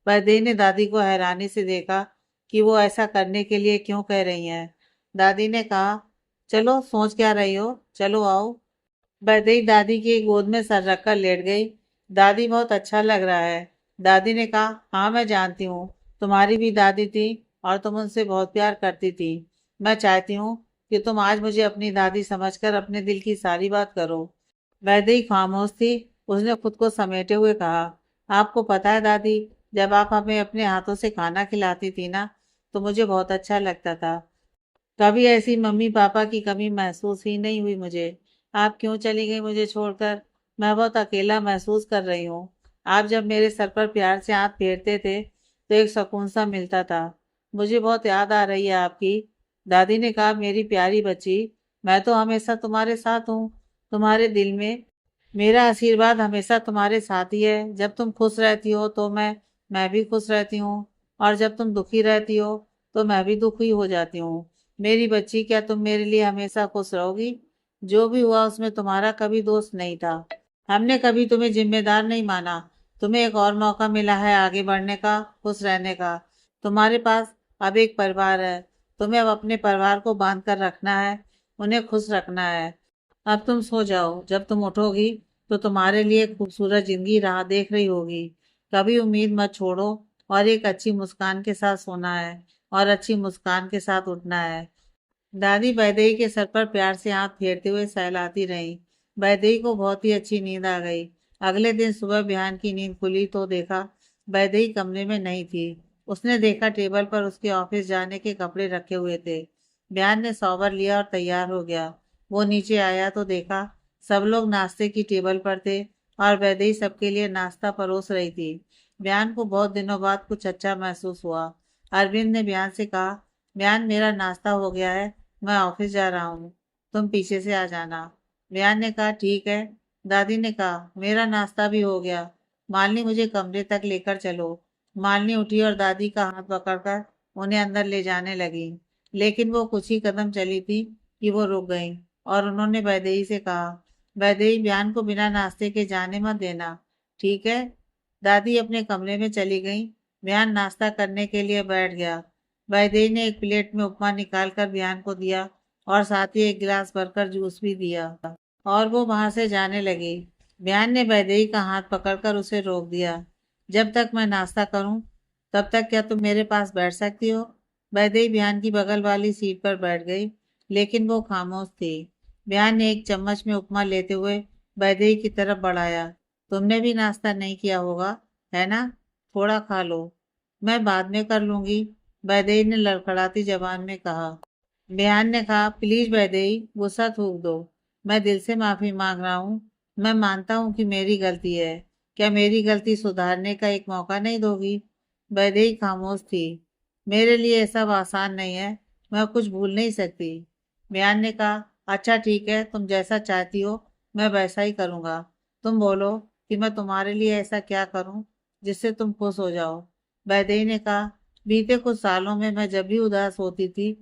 वैदेही ने दादी को हैरानी से देखा कि वो ऐसा करने के लिए क्यों कह रही हैं। दादी ने कहा, चलो, सोच क्या रही हो, चलो आओ। वैदेही दादी की गोद में सर रखकर लेट गई। दादी, बहुत अच्छा लग रहा है। दादी ने कहा, हाँ मैं जानती हूँ, तुम्हारी भी दादी थी और तुम उनसे बहुत प्यार करती थी। मैं चाहती हूँ कि तुम आज मुझे अपनी दादी समझकर अपने दिल की सारी बात करो। वैदेही खामोश थी। उसने खुद को समेटे हुए कहा, आपको पता है दादी, जब आप हमें अपने हाथों से खाना खिलाती थी ना, तो मुझे बहुत अच्छा लगता था। कभी ऐसी मम्मी पापा की कमी महसूस ही नहीं हुई मुझे। आप क्यों चली गई मुझे छोड़कर? मैं बहुत अकेला महसूस कर रही हूँ। आप जब मेरे सर पर प्यार से हाथ फेरते थे तो एक सुकून सा मिलता था। मुझे बहुत याद आ रही है आपकी। दादी ने कहा, मेरी प्यारी बच्ची, मैं तो हमेशा तुम्हारे साथ हूँ, तुम्हारे दिल में। मेरा आशीर्वाद हमेशा तुम्हारे साथ ही है। जब तुम खुश रहती हो तो मैं भी खुश रहती हूँ, और जब तुम दुखी रहती हो तो मैं भी दुखी हो जाती हूँ। मेरी बच्ची, क्या तुम मेरे लिए हमेशा खुश रहोगी? जो भी हुआ उसमें तुम्हारा कभी दोस्त नहीं था। हमने कभी तुम्हें जिम्मेदार नहीं माना। तुम्हें एक और मौका मिला है आगे बढ़ने का, खुश रहने का। तुम्हारे पास अब एक परिवार है। तुम्हें अब अपने परिवार को बांध कर रखना है, उन्हें खुश रखना है। अब तुम सो जाओ। जब तुम उठोगी तो तुम्हारे लिए खूबसूरत जिंदगी राह देख रही होगी। कभी उम्मीद मत छोड़ो, और एक अच्छी मुस्कान के साथ सोना है और अच्छी मुस्कान के साथ उठना है। दादी वैदेही के सर पर प्यार से हाथ फेरते हुए सहलाती रही। वैदेही को बहुत ही अच्छी नींद आ गई। अगले दिन सुबह बिहान की नींद खुली तो देखा वैदेही कमरे में नहीं थी। उसने देखा टेबल पर उसके ऑफिस जाने के कपड़े रखे हुए थे। बिहान ने शॉवर लिया और तैयार हो गया। वो नीचे आया तो देखा सब लोग नाश्ते की टेबल पर थे और वैदेही सबके लिए नाश्ता परोस रही थी। बिहान को बहुत दिनों बाद कुछ अच्छा महसूस हुआ। अरविंद ने बिहान से कहा, बिहान, मेरा नाश्ता हो गया है, मैं ऑफिस जा रहा हूँ, तुम पीछे से आ जाना। बिहान ने कहा, ठीक है। दादी ने कहा, मेरा नाश्ता भी हो गया, मालिनी मुझे कमरे तक लेकर चलो। मालिनी उठी और दादी का हाथ पकड़कर उन्हें अंदर ले जाने लगी। लेकिन वो कुछ ही कदम चली थी कि वो रुक गई और उन्होंने वैदेही से कहा, वैदेही, बिहान को बिना नाश्ते के जाने मत देना, ठीक है? दादी अपने कमरे में चली गई। बिहान नाश्ता करने के लिए बैठ गया। वैदेही ने एक प्लेट में उपमा निकाल कर बिहान को दिया और साथ ही एक गिलास भरकर जूस भी दिया और वो वहां से जाने लगी। बिहान ने वैदेही का हाथ पकड़कर उसे रोक दिया। जब तक मैं नाश्ता करूं तब तक क्या तुम मेरे पास बैठ सकती हो? वैदेही बिहान की बगल वाली सीट पर बैठ गई, लेकिन वो खामोश थी। बिहान ने एक चम्मच में उपमा लेते हुए वैदेही की तरफ बढ़ाया। तुमने भी नाश्ता नहीं किया होगा, है ना? थोड़ा खा लो, मैं बाद में कर लूंगी, वैदेही ने लड़खड़ाती जबान में कहा। बिहान ने कहा, प्लीज वैदेही, गुस्सा थूक दो, मैं दिल से माफी मांग रहा हूँ। मैं मानता हूँ कि मेरी गलती है। क्या मेरी गलती सुधारने का एक मौका नहीं दोगी? वैदेही खामोश थी। मेरे लिए ये सब आसान नहीं है, मैं कुछ भूल नहीं सकती। बयान ने कहा, अच्छा ठीक है, तुम जैसा चाहती हो मैं वैसा ही करूँगा। तुम बोलो कि मैं तुम्हारे लिए ऐसा क्या करूँ जिससे तुम खुश हो जाओ। वैदेही ने कहा, बीते कुछ सालों में मैं जब भी उदास होती थी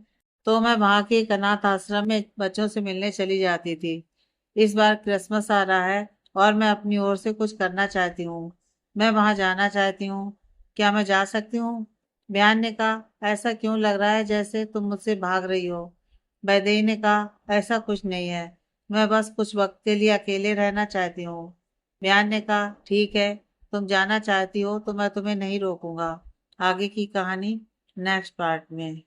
तो मैं वहाँ के एक अनाथ आश्रम में बच्चों से मिलने चली जाती थी। इस बार क्रिसमस आ रहा है और मैं अपनी ओर से कुछ करना चाहती हूँ। मैं वहाँ जाना चाहती हूँ। क्या मैं जा सकती हूँ? बयान ने कहा, ऐसा क्यों लग रहा है जैसे तुम मुझसे भाग रही हो? वैदेही ने कहा, ऐसा कुछ नहीं है, मैं बस कुछ वक्त के लिए अकेले रहना चाहती हूँ। बयान ने कहा, ठीक है, तुम जाना चाहती हो तो मैं तुम्हें नहीं रोकूंगा। आगे की कहानी नेक्स्ट पार्ट में।